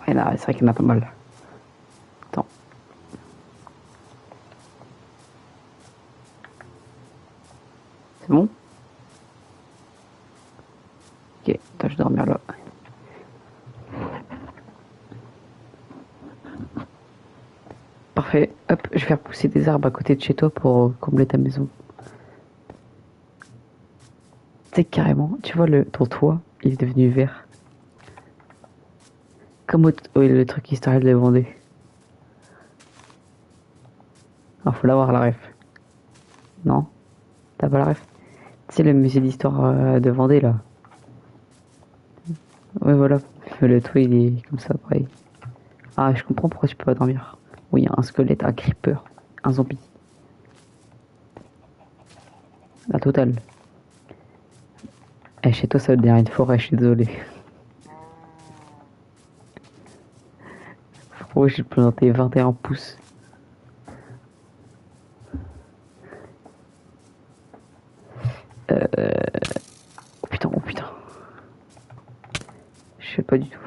Ouais, là, c'est vrai qu'il y en a pas mal. Attends. C'est bon? Ok, attends, je vais dormir là. Parfait. Hop, je vais faire pousser des arbres à côté de chez toi pour combler ta maison. Tu sais, carrément, tu vois, ton toit, il est devenu vert. Comme oui, le truc historique de Vendée. Alors, faut l'avoir la ref. Non? T'as pas la ref? Tu sais, le musée d'histoire de Vendée, là. Ouais, voilà. Le toit, il est comme ça, pareil. Ah, je comprends pourquoi tu peux pas dormir. Oui, un squelette, un creeper, un zombie. La totale. Eh, chez toi, ça va devenir une forêt, je suis désolé. Pourquoi j'ai planté 21 pouces? Oh putain, oh putain. Je sais pas du tout.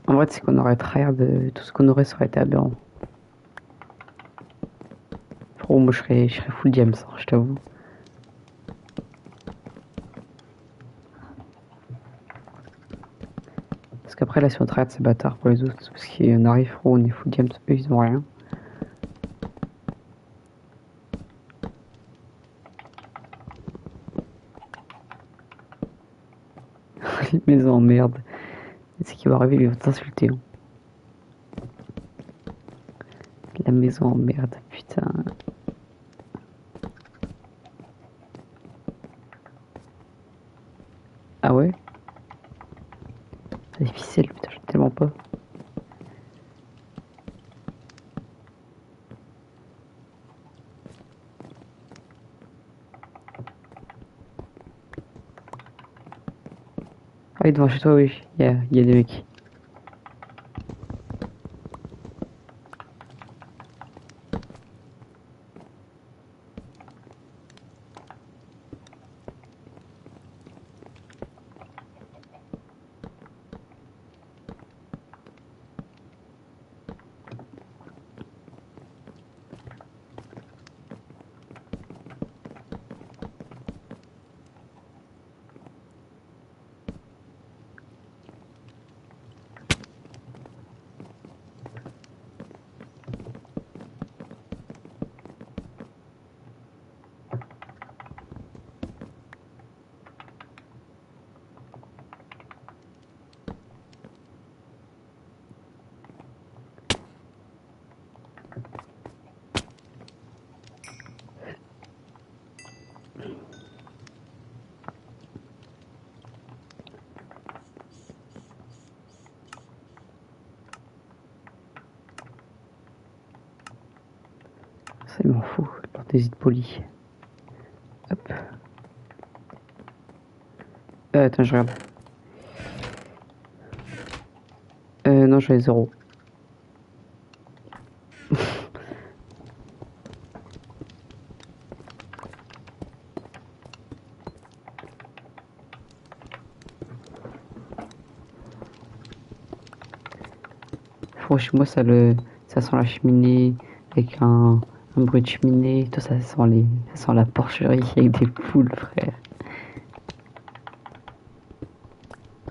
En vrai, c'est qu'on aurait tryhard de tout ce qu'on aurait, ça aurait été aberrant. Frérot, moi, je serais full James, hein, je t'avoue. Parce qu'après, là, si on tryhard, c'est bâtard pour les autres. Parce qu'on arrive, frérot, on est full James, eux, ils ont rien. Les maisons en merde. C'est ce qui va arriver, ils vont t'insulter. Hein. La maison en merde, putain. Ah ouais? Les ficelles, putain, j'aime tellement pas. Ah oui, devant chez toi, oui, il y a des mecs. Ça, il m'en fout, leur des poli. Hop. Attends, je regarde. Non, j'avais 0. Franchement, ça sent la cheminée avec un bruit de cheminée. Tout ça ça sent la porcherie avec des poules, frère.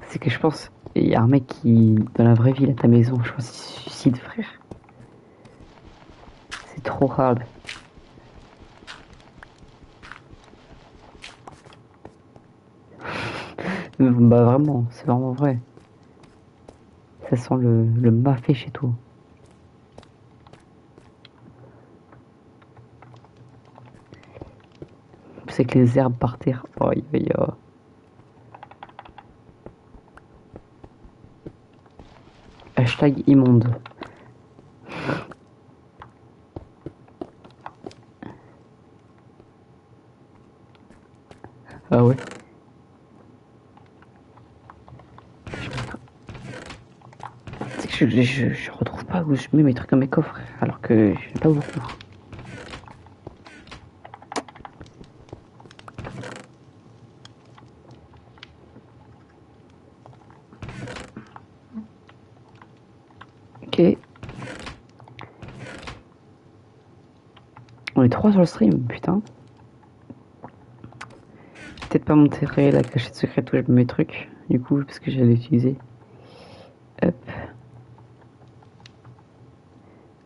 C'est que je pense, il y a un mec qui, dans la vraie vie, à ta maison, je pense qu'il se suicide, frère. C'est trop hard. Bah vraiment, c'est vraiment vrai. Ça sent le mafé chez toi. plus avec les herbes par terre. Oh, Hashtag immonde. Ah ouais. C'est que je retrouve pas où je mets mes trucs dans mes coffres, alors que j'ai pas beaucoup. Ok. On est 3 sur le stream, putain. Peut-être pas montrer la cachette secrète où je mets mes trucs, du coup, parce que j'allais l'utiliser. Hop.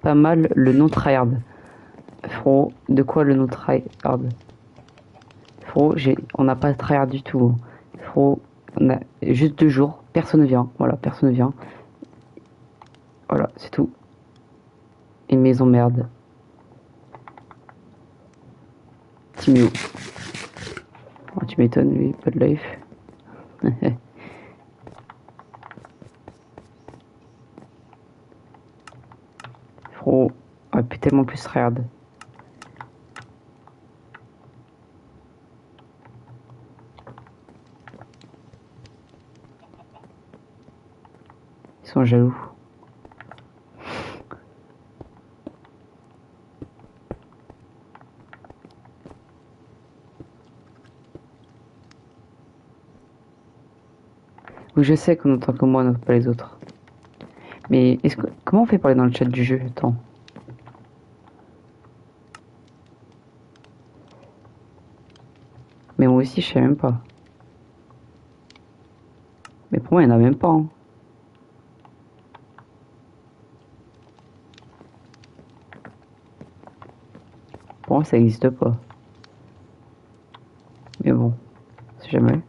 Pas mal le nom tryhard. Frérot, de quoi le nom tryhard? Frérot, on n'a pas de tryhard du tout. Frérot, on a juste 2 jours, personne ne vient. Voilà, personne ne vient. Voilà, c'est tout. Une maison merde. Timio. Oh, tu m'étonnes, lui, pas de life. Frérot, on aurait pu tellement plus tryhard. Ils sont jaloux. Oui, je sais qu'on entend que moi, on n'entend pas les autres. Mais comment on fait pour aller dans le chat du jeu? Attends. Mais moi aussi, je sais même pas. Mais pour moi, il n'y en a même pas. Hein. Pour moi, ça n'existe pas. Mais bon, c'est jamais.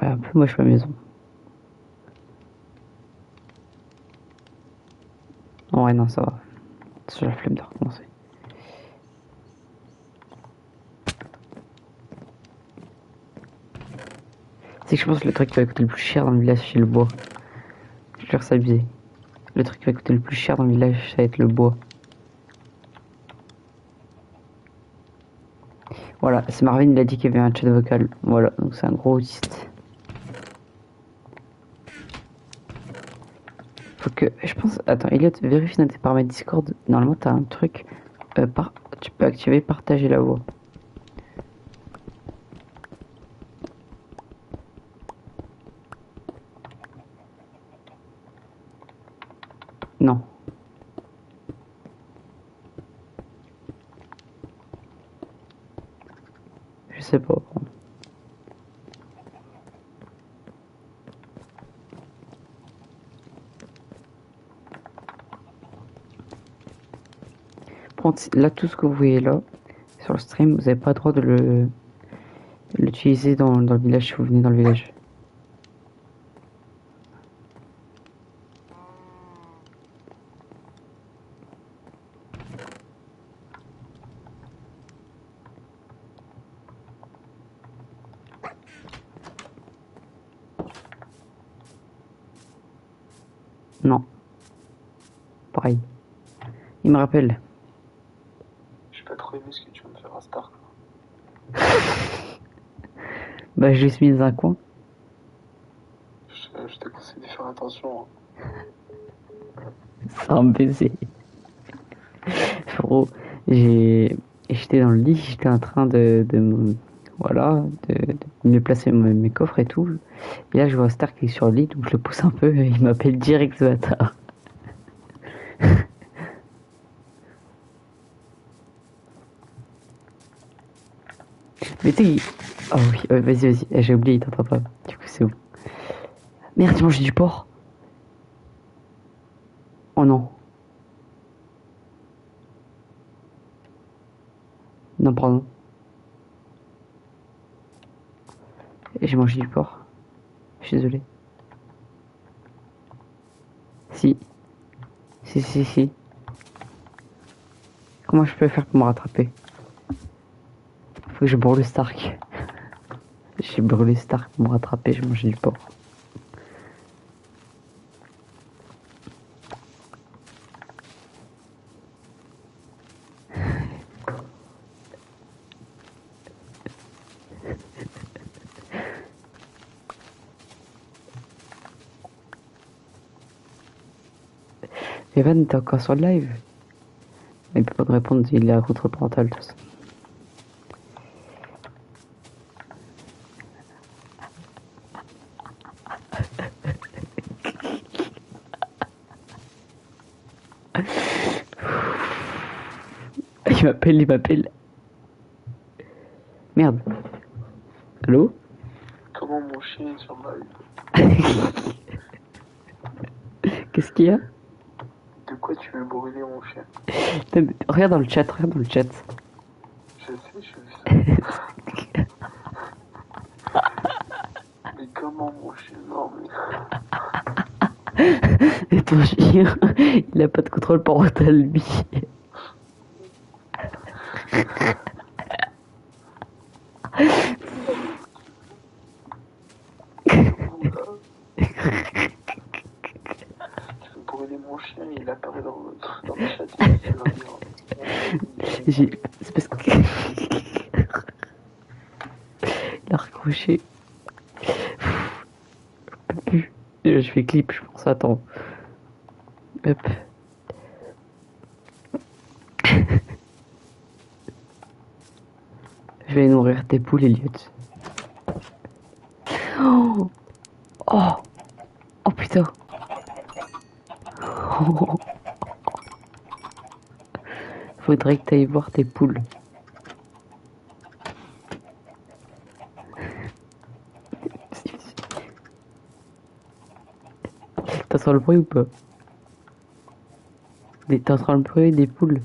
Ouais, un peu moche ma maison. Non, ouais, non, ça va. J'ai la flemme de recommencer. C'est que je pense que le truc qui va coûter le plus cher dans le village, c'est le bois. Je jure, c'est abusé. Le truc qui va coûter le plus cher dans le village, ça va être le bois. Voilà, c'est Marvin, il a dit qu'il y avait un chat vocal. Voilà, donc c'est un gros autiste. Faut que. Je pense. Attends, Elliot, vérifie dans tes paramètres Discord. Normalement, t'as un truc. Tu peux activer partager la voix. Non. Je sais pas. Là, tout ce que vous voyez là, sur le stream, vous n'avez pas le droit de l'utiliser dans le village si vous venez dans le village. Non, pareil. Il me rappelle. J'ai pas trop aimé ce que tu viens de faire à Stark. Bah, je l'ai mis dans un coin. Je te conseille de faire attention. Ça va me baiser. Frérot, j'étais dans le lit, j'étais en train voilà, de me placer mes coffres et tout. Et là, je vois Stark qui est sur le lit, donc je le pousse un peu et il m'appelle direct ce bâtard. Mais tu sais, oh oui, vas-y, vas-y, j'ai oublié, il t'entend pas. Du coup, c'est bon. Merde, j'ai mangé du porc. Oh non. Non, pardon. J'ai mangé du porc. Je suis désolé. Si. Si. Comment je peux faire pour me rattraper? Faut que je brûle Stark. J'ai brûlé Stark pour me rattraper, j'ai mangé du porc. Evan, t'es encore sur le live? Il peut pas me répondre, il est à contrôle parental, tout ça. Il m'appelle. Merde. Allô? Comment mon chien est sur live? Qu'est-ce qu'il y a? De quoi tu veux brûler mon chien? Regarde dans le chat, Je sais, je vu ça. Mais comment mon chien? Non, mais... Et ton chien, il a pas de contrôle parental, lui. Tu veux brûler mon chien, il apparaît dans le chat. Il va dire, C'est parce que... Il a raccroché. Je fais clip, je pense. Attends. Hop. Je vais nourrir tes poules, Elliot. Oh, oh, oh putain. Oh. Faudrait que t'ailles voir tes poules. T'entends le bruit ou pas? T'entends le bruit des poules?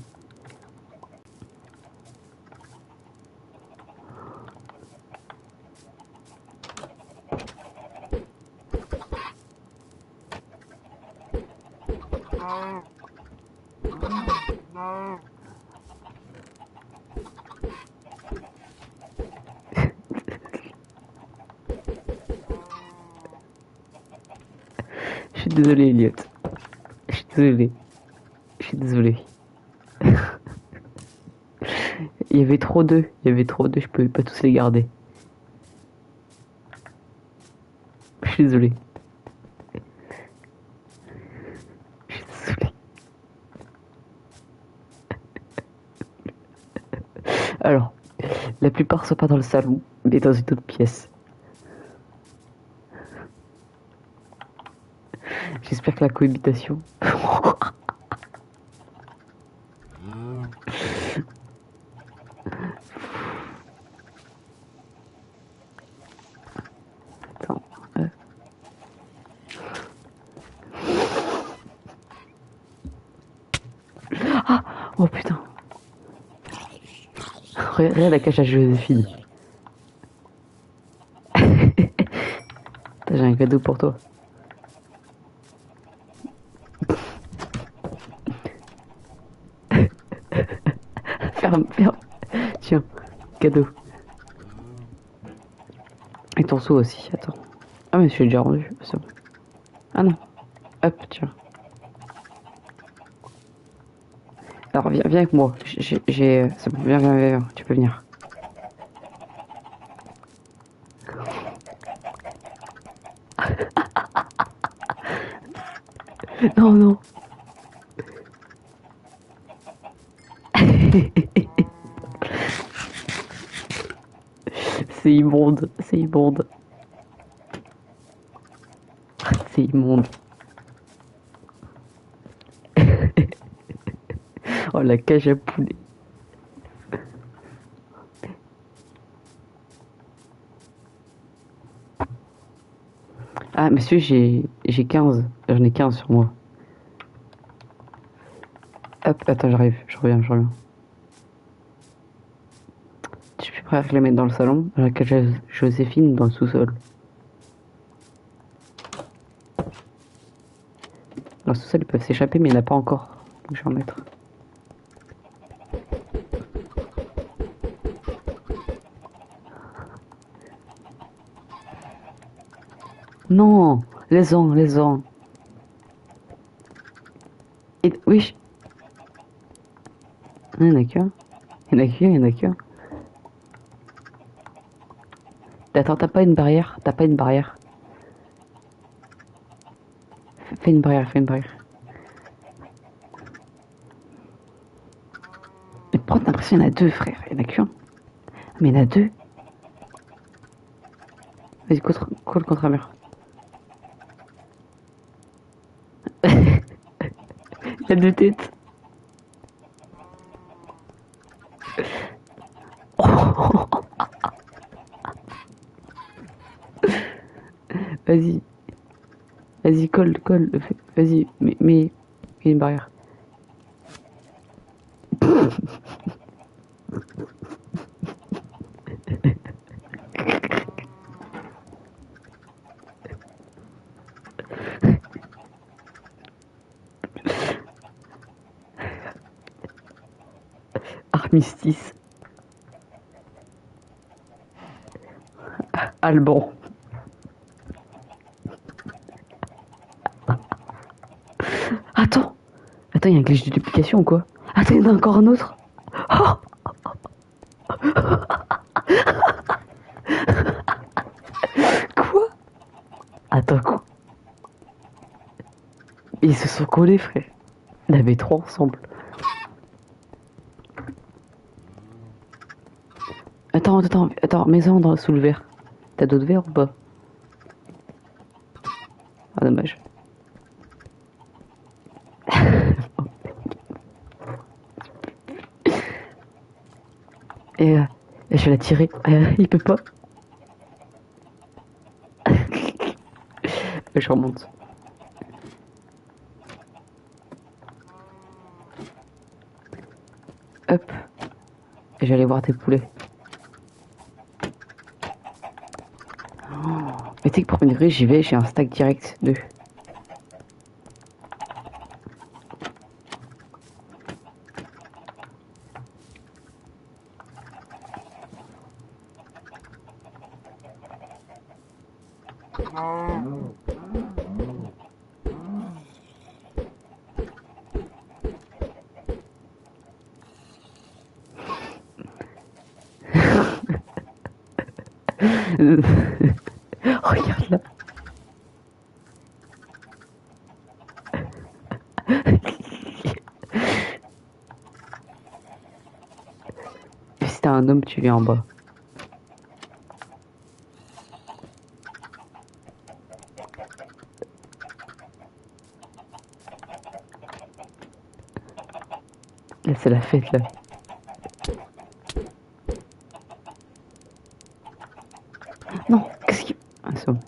Je suis désolé, Elliot. Je suis désolé. Je suis désolé. Il y avait trop d'œufs. Je pouvais pas tous les garder. Je suis désolé. Je suis désolé. Alors, la plupart sont pas dans le salon, mais dans une autre pièce. J'espère que la cohabitation... Attends. Ah, oh putain. Regarde la cache à Joséphine. J'ai un cadeau pour toi. Ferme. Tiens, cadeau. Et ton seau aussi, attends. Ah mais je suis déjà rendu, c'est bon. Ah non. Hop, tiens. Alors viens avec moi. C'est bon, viens. Tu peux venir. Non. C'est immonde. C'est immonde. Oh la cage à poulet. Ah monsieur, j'ai 15. J'en ai 15 sur moi. Hop, attends, j'arrive. Je reviens. Je suis prêt à les mettre dans le salon. Dans la cage à Joséphine, dans le sous-sol. Dans Dans ce sol, ils peuvent s'échapper, mais il n'y en a pas encore. Donc je vais en mettre. Non, laisse-en, laisse-en. Oui. Il y en a qu'un. Il y en a qu'un, il y en a qu'un. Attends, t'as pas une barrière? T'as pas une barrière? Fais une barrière, fais une barrière. Mais prends l'impression, il y en a deux, frère. Il y en a qu'un. Mais il y en a deux. Vas-y, colle contre un mur. Il y a deux têtes. Vas-y. Vas-y, colle. Vas-y, mais il y a une barrière. Armistice. Alban. Attends. Attends, il y a un glitch de duplication ou quoi? Attends, il y en a encore un autre. Oh, quoi? Attends, quoi? Ils se sont collés, frère. Il y en avait trois ensemble. Attends, mets-en sous le verre. T'as d'autres verres ou pas? Ah, dommage. Et je vais la tirer. Il peut pas. Je remonte. Hop. Et j'allais voir tes poulets. Oh. Mais tu sais que pour une grille, j'y vais, j'ai un stack direct de. Regarde là. Et si t'as un homme, tu viens en bas. Là, c'est la fête là. Non, qu'est-ce qui. Ah, c'est bon.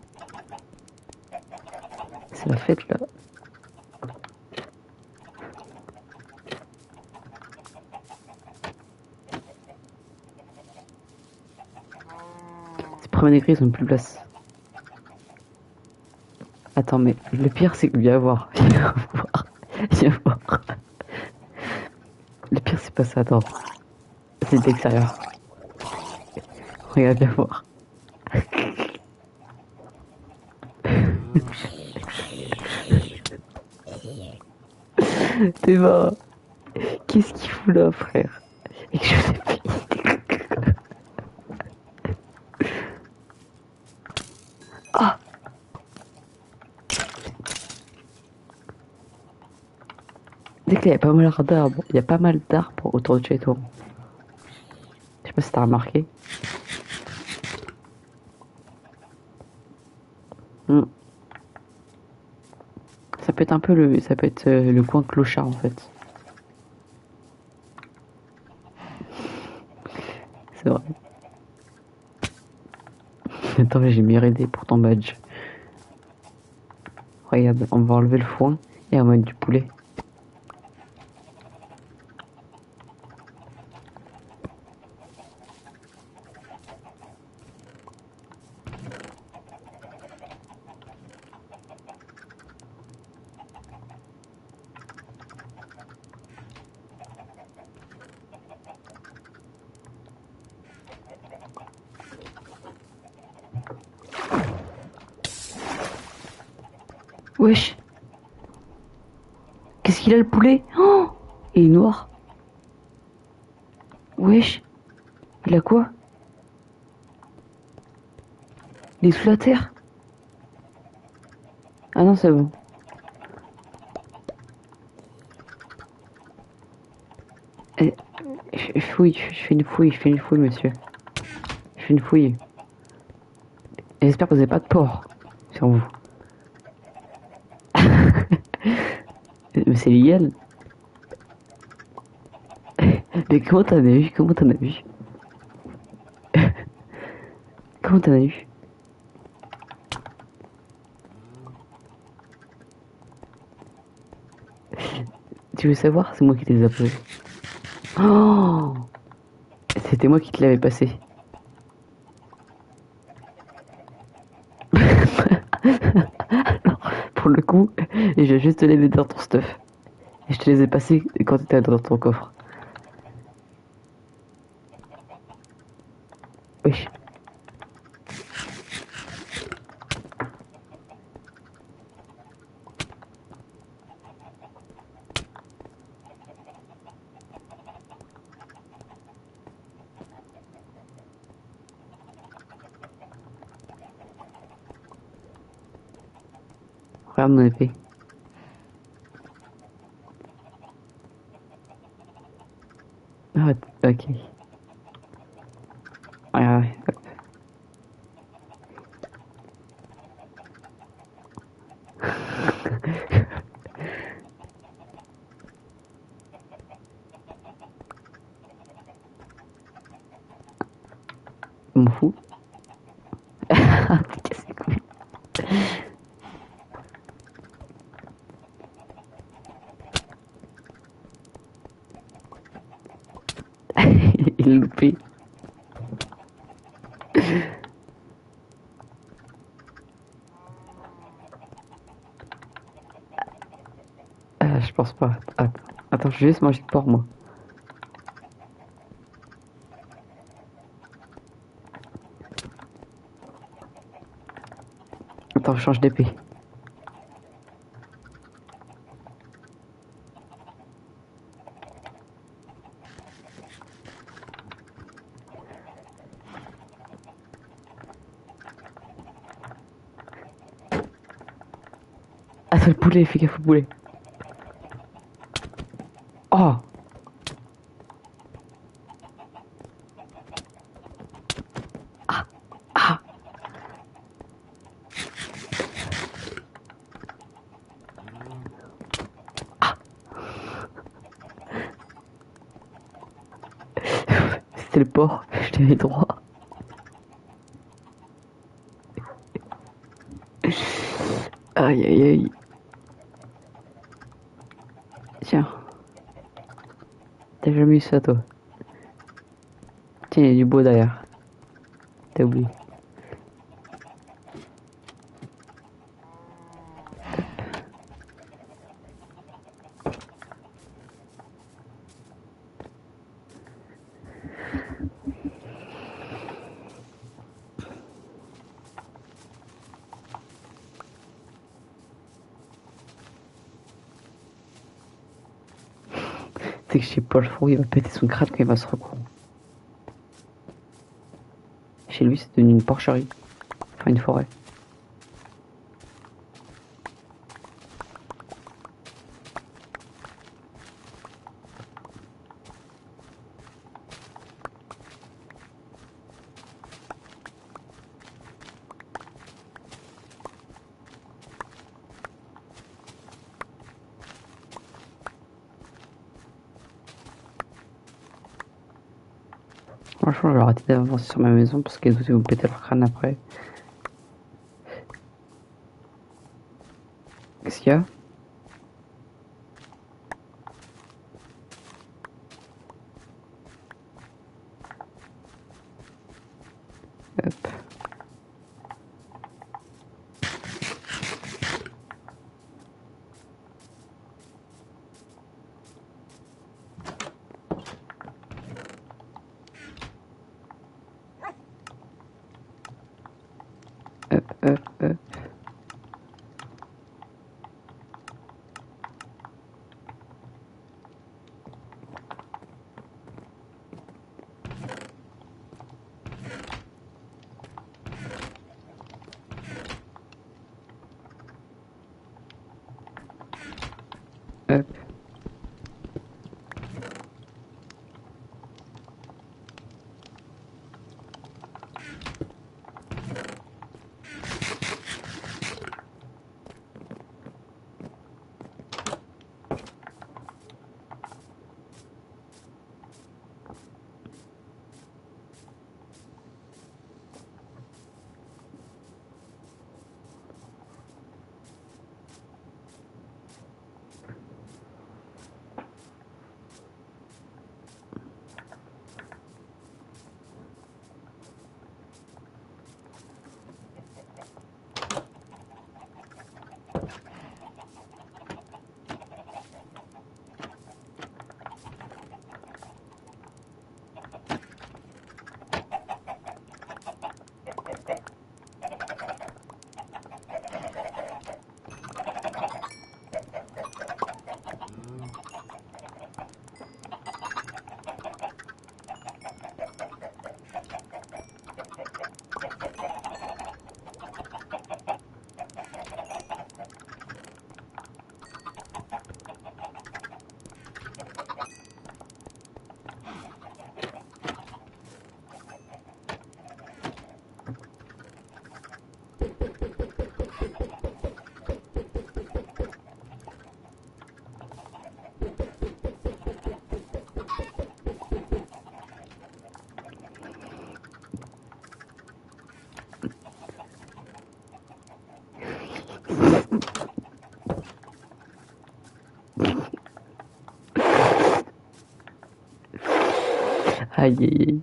C'est la fête là. Ces premiers gris, ils ont plus de place. Attends, mais le pire, c'est que viens voir. Viens voir. Viens voir. Le pire, c'est pas ça, attends. C'est l'extérieur. Regarde, viens voir. T'es pas. Qu'est-ce qu'il fout là, frère? Et que je sais pas. Ah! Dès qu'il y a pas mal d'arbres, il y a pas mal d'arbres autour de chez toi. Je sais pas si t'as remarqué. Ça peut être un peu le coin clochard en fait. C'est vrai. Attends, j'ai mis RD pour ton badge. Regarde, on va enlever le foin et on va mettre du poulet. Wesh. Qu'est-ce qu'il a le poulet? Oh, il est noir. Wesh. Il a quoi? Il est sous la terre. Ah non, c'est bon. Eh, je fouille, je fais une fouille, monsieur. Je fais une fouille. Et j'espère que vous n'avez pas de porc sur vous. Mais c'est légal. Mais comment t'en as vu? Comment t'en as vu? Comment t'en as vu? Tu veux savoir? C'est moi qui les ai posés. Oh, c'était moi qui te l'avais passé. Pour le coup, et j'ai juste les mettre dans ton stuff. Et je te les ai passés quand t'étais dans ton coffre. Wesh. Regarde mon épée. Ah, ok. Ouais, ouais. Je m'en fous. Ah, t'es cassé couille. Il est loupé. Je pense pas. Attends, je vais juste manger de porc, moi. Attends, je change d'épée. Attends, le poulet, fais gaffe au poulet. Oh! Ah! C'était le porc. Je t'avais droit. Aïe, aïe, aïe. Tiens. T'as jamais eu ça, toi? Tiens, il y a du beau derrière. T'as oublié. C'est que chez Paul Fou, il va péter son crâne quand il va se recoudre. Chez lui, c'est devenu une porcherie. Enfin, une forêt. Franchement, j'aurais arrêté d'avancer sur ma maison parce qu'ils vont péter leur crâne après. Qu'est-ce qu'il y a? Hop. Hop, hop, hop. Hop. Aïe aïe aïe.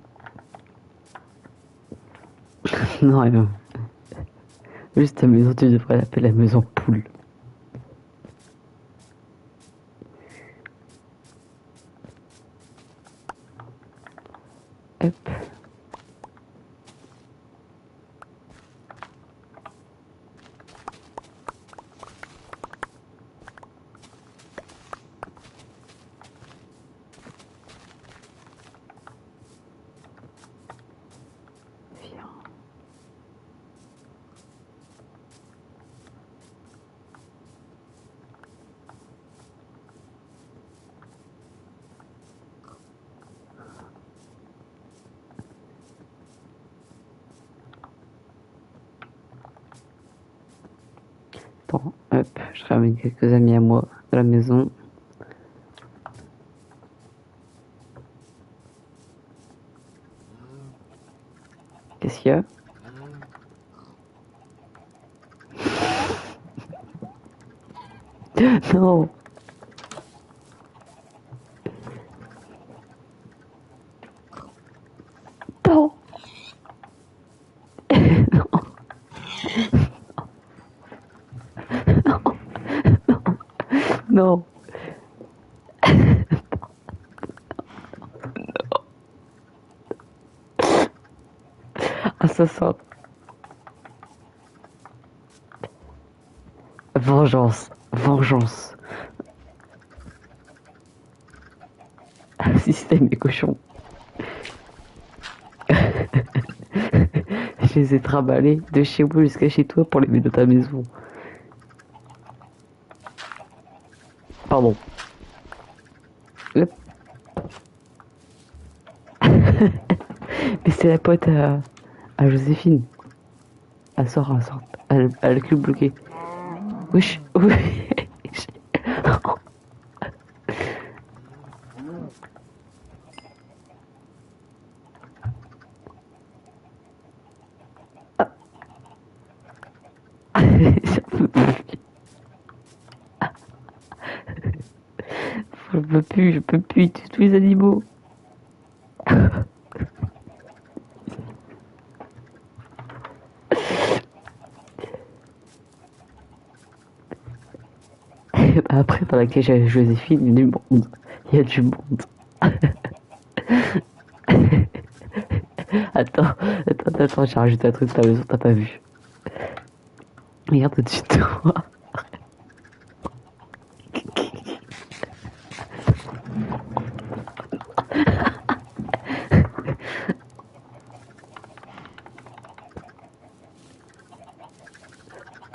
Non, rien. Juste ta maison, tu devrais l'appeler la maison poule. Hop. Viens. Bon, hop, je ramène quelques amis à moi de la maison. Qu'est-ce qu'il y a? Non. Non. Non. Ah, ça sent. Vengeance. Vengeance. Ah, si c'était mes cochons. Je les ai trimballés de chez moi jusqu'à chez toi pour les mettre dans ta maison. Pardon. Hop. Mais c'est la pote à Joséphine. Elle sort, elle sort. Elle a le cul bloqué. Wesh, wesh. Je peux plus, tous les animaux. Après, dans la cage à Joséphine, il y a du monde. Il y a du monde. Attends, j'ai rajouté un truc sur la maison, t'as pas vu. Regarde au-dessus de toi.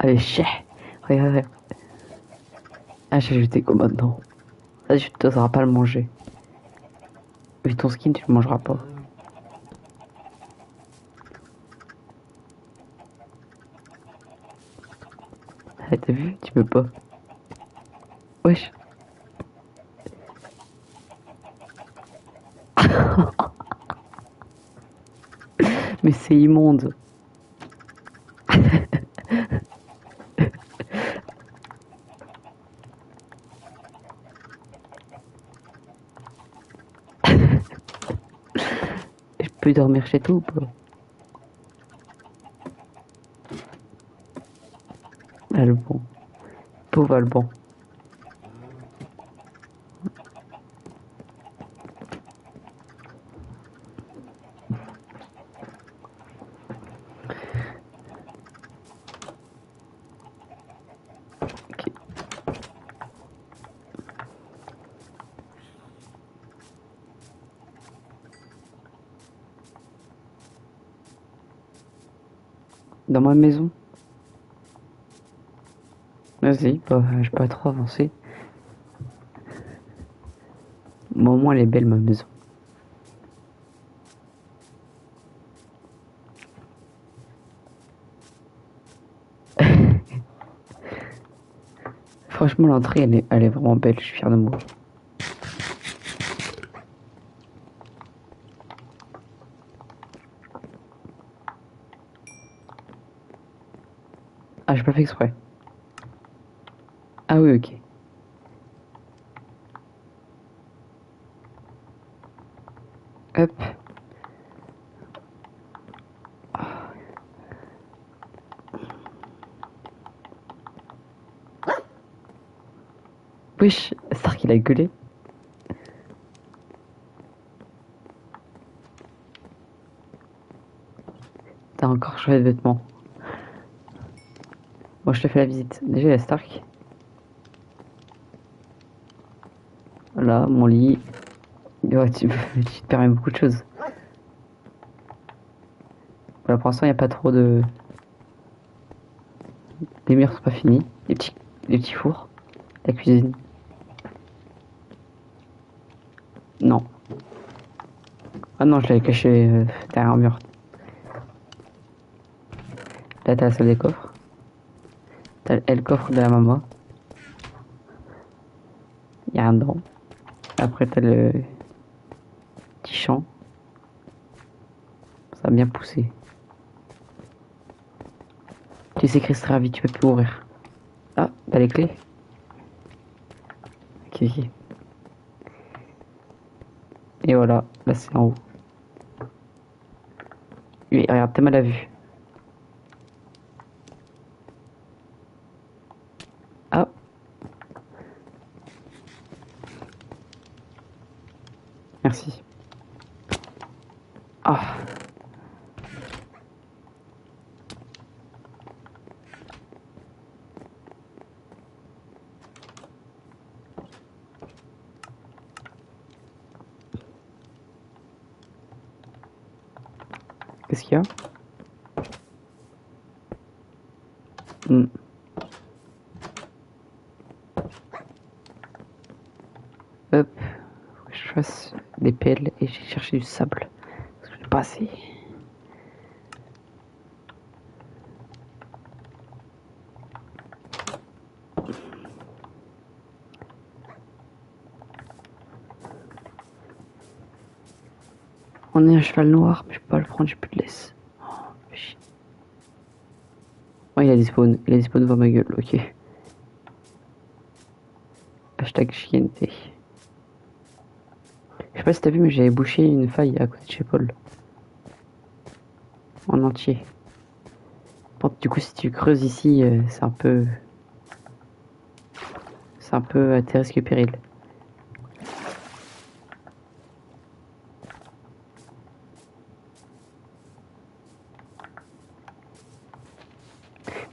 Allez, chais. Regarde, regarde. Ah, j'ai ajouté quoi maintenant? Ça, tu n'oseras pas le manger. Vu ton skin, tu le mangeras pas. Ah, t'as vu? Tu peux pas. Wesh. Mais c'est immonde. Je peux dormir chez toi ou pas? Alban. Pauvre Alban. Ok. Dans ma maison. Vas-y, bah, j'ai pas trop avancé. Bon, au moins, elle est belle, ma maison. Franchement, l'entrée, elle est vraiment belle. Je suis fier de moi. Ah, j'ai pas fait exprès. Ah oui, ok. Hop. Wesh, Stark, il a gueulé. T'as encore changé de vêtements. Moi, je te fais la visite. Déjà, il y a Stark. Voilà, mon lit. Ouais, tu te permets beaucoup de choses. Voilà, pour l'instant, il n'y a pas trop de... Les murs sont pas finis. Les petits fours. La cuisine. Non. Ah non, je l'avais caché derrière un mur. Là, t'as la salle des coffres. T'as le coffre de la maman. Y a rien dedans. Après, t'as le petit champ. Ça a bien poussé. Tu sais, Chris, très vite, tu peux plus ouvrir. Ah, t'as les clés. Ok, ok. Et voilà, là c'est en haut. Oui, regarde, t'as mal à vue. Ah, merci. Ah, qu'est-ce qu'il y a? Hmm. Hop, faut que je fasse des pelles et j'ai cherché du sable. Parce que je n'ai pas assez. On est un cheval noir, mais je peux pas le prendre, j'ai plus de laisse. Oh, shit. Oh, il a des spawns devant ma gueule, ok. Hashtag chienneté. Je sais pas si t'as vu, mais j'avais bouché une faille à côté de chez Paul. En entier. Bon, du coup, si tu creuses ici, c'est un peu... C'est un peu à tes risques et périls.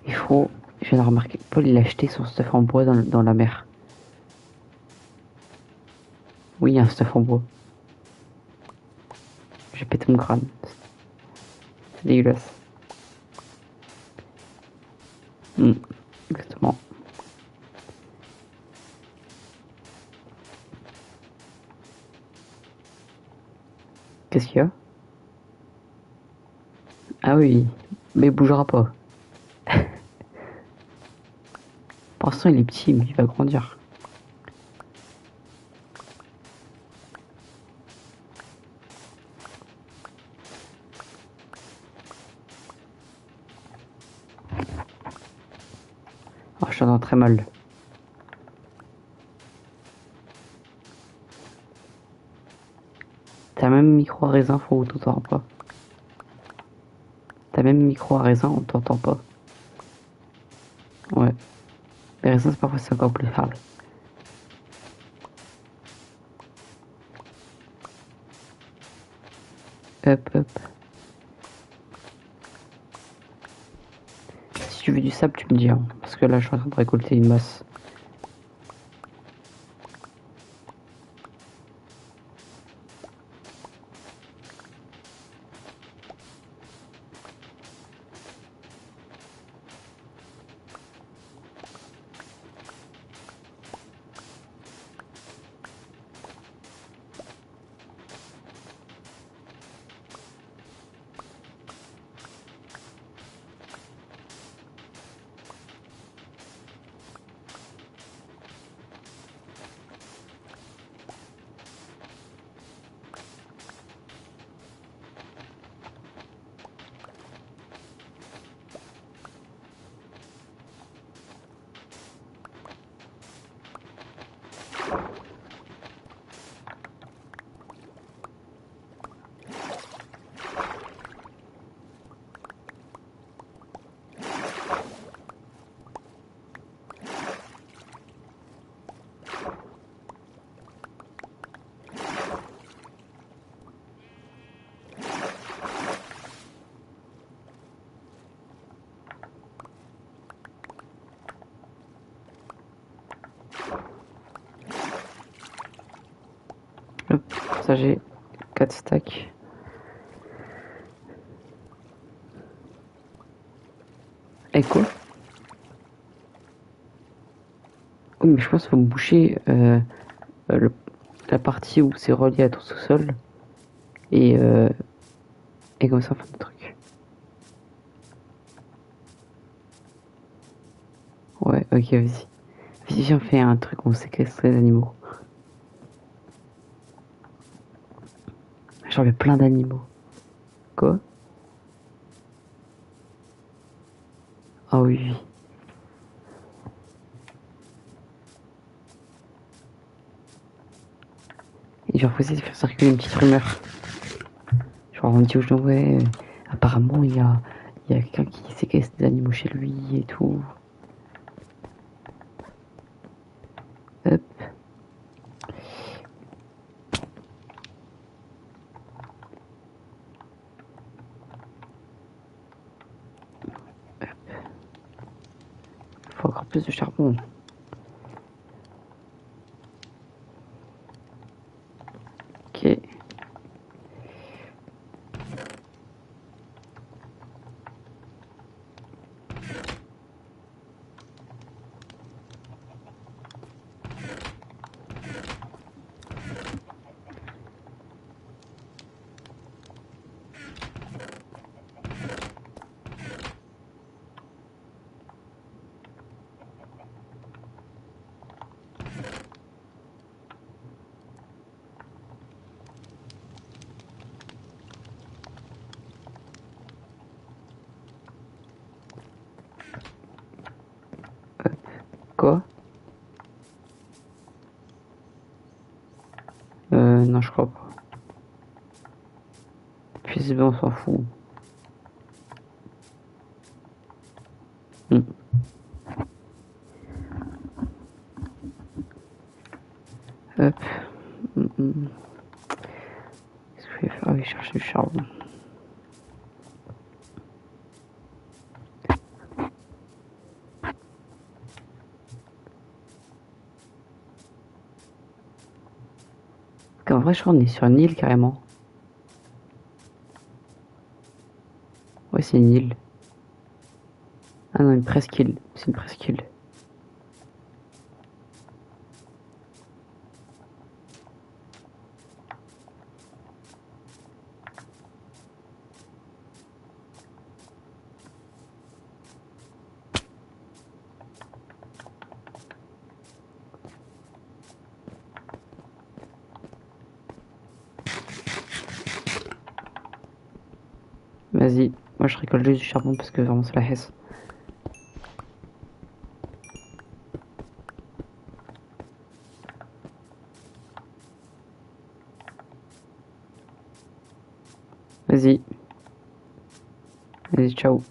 Il faut... Je viens de remarquer, Paul il a acheté son stuff en bois dans la mer. Oui, il y a un stuff en bois. J'ai pété mon crâne. C'est dégueulasse. Hmm, exactement. Qu'est-ce qu'il y a? Ah oui, mais il bougera pas. Pour l'instant, il est petit, mais il va grandir. Oh, je t'entends très mal. T'as même micro à raisin, faut on t'entend pas. T'as même micro à raisin, on t'entend pas. Ouais. Les raisins, parfois, c'est encore plus hard. Hop, hop. Si tu veux du sable, tu me dis, hein, parce que là, je suis en train de récolter une masse. Hop, ça j'ai 4 stacks. Et quoi? Oui, mais je pense qu'il faut boucher le- la partie où c'est relié à ton sous-sol. Et, euh, et comme ça, on fait des trucs. Ouais, ok, vas-y. Vas-y, on fait un truc où on séquestre les animaux. J'en ai plein d'animaux. Quoi? Ah oui, oui. Et genre, faut essayer de faire circuler une petite rumeur. Genre, on dit aux gens, ouais, apparemment, il y a quelqu'un qui séquestre des animaux chez lui et tout. Hop, faut encore plus de charbon. Ok. Quoi? Non, je crois pas. Puis c'est bon, on s'en fout. Hmm. Hop. Qu'est-ce que je vais faire? Ah oui, chercher du charbon. Parce qu'en vrai, je crois qu'on est sur une île carrément. Ouais, c'est une île. Ah non, une presqu'île. C'est une presqu'île. Vas-y. Moi, je récolte juste du charbon parce que vraiment, c'est la hesse. Vas-y. Vas-y, ciao.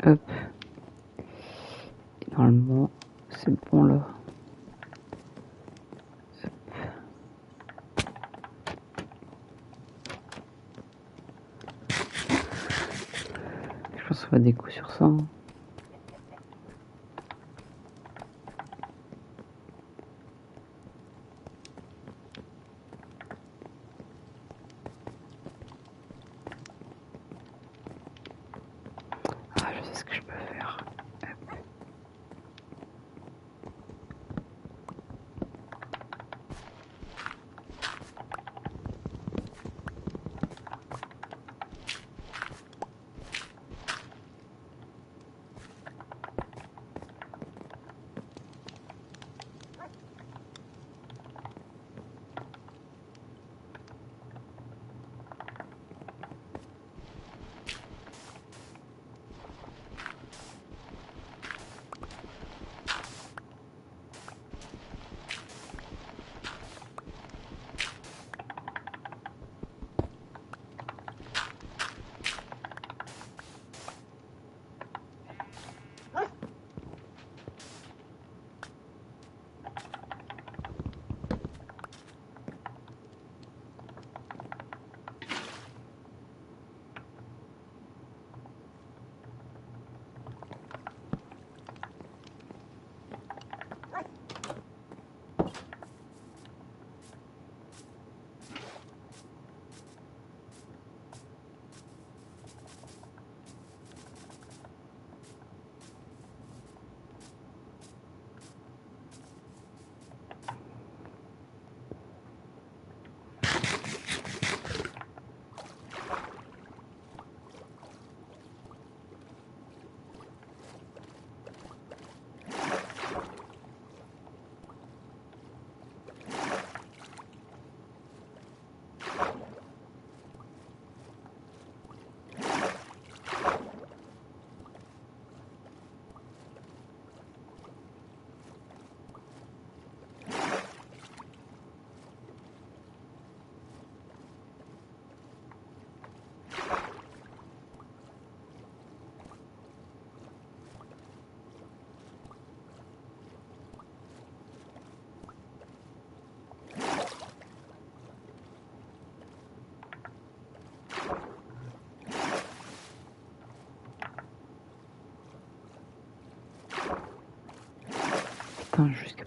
Hop. Et normalement, c'est bon là. Je pense qu'on va des coups sur ça. Hein. Ah, je sais ce que je peux faire. Putain, jusqu'à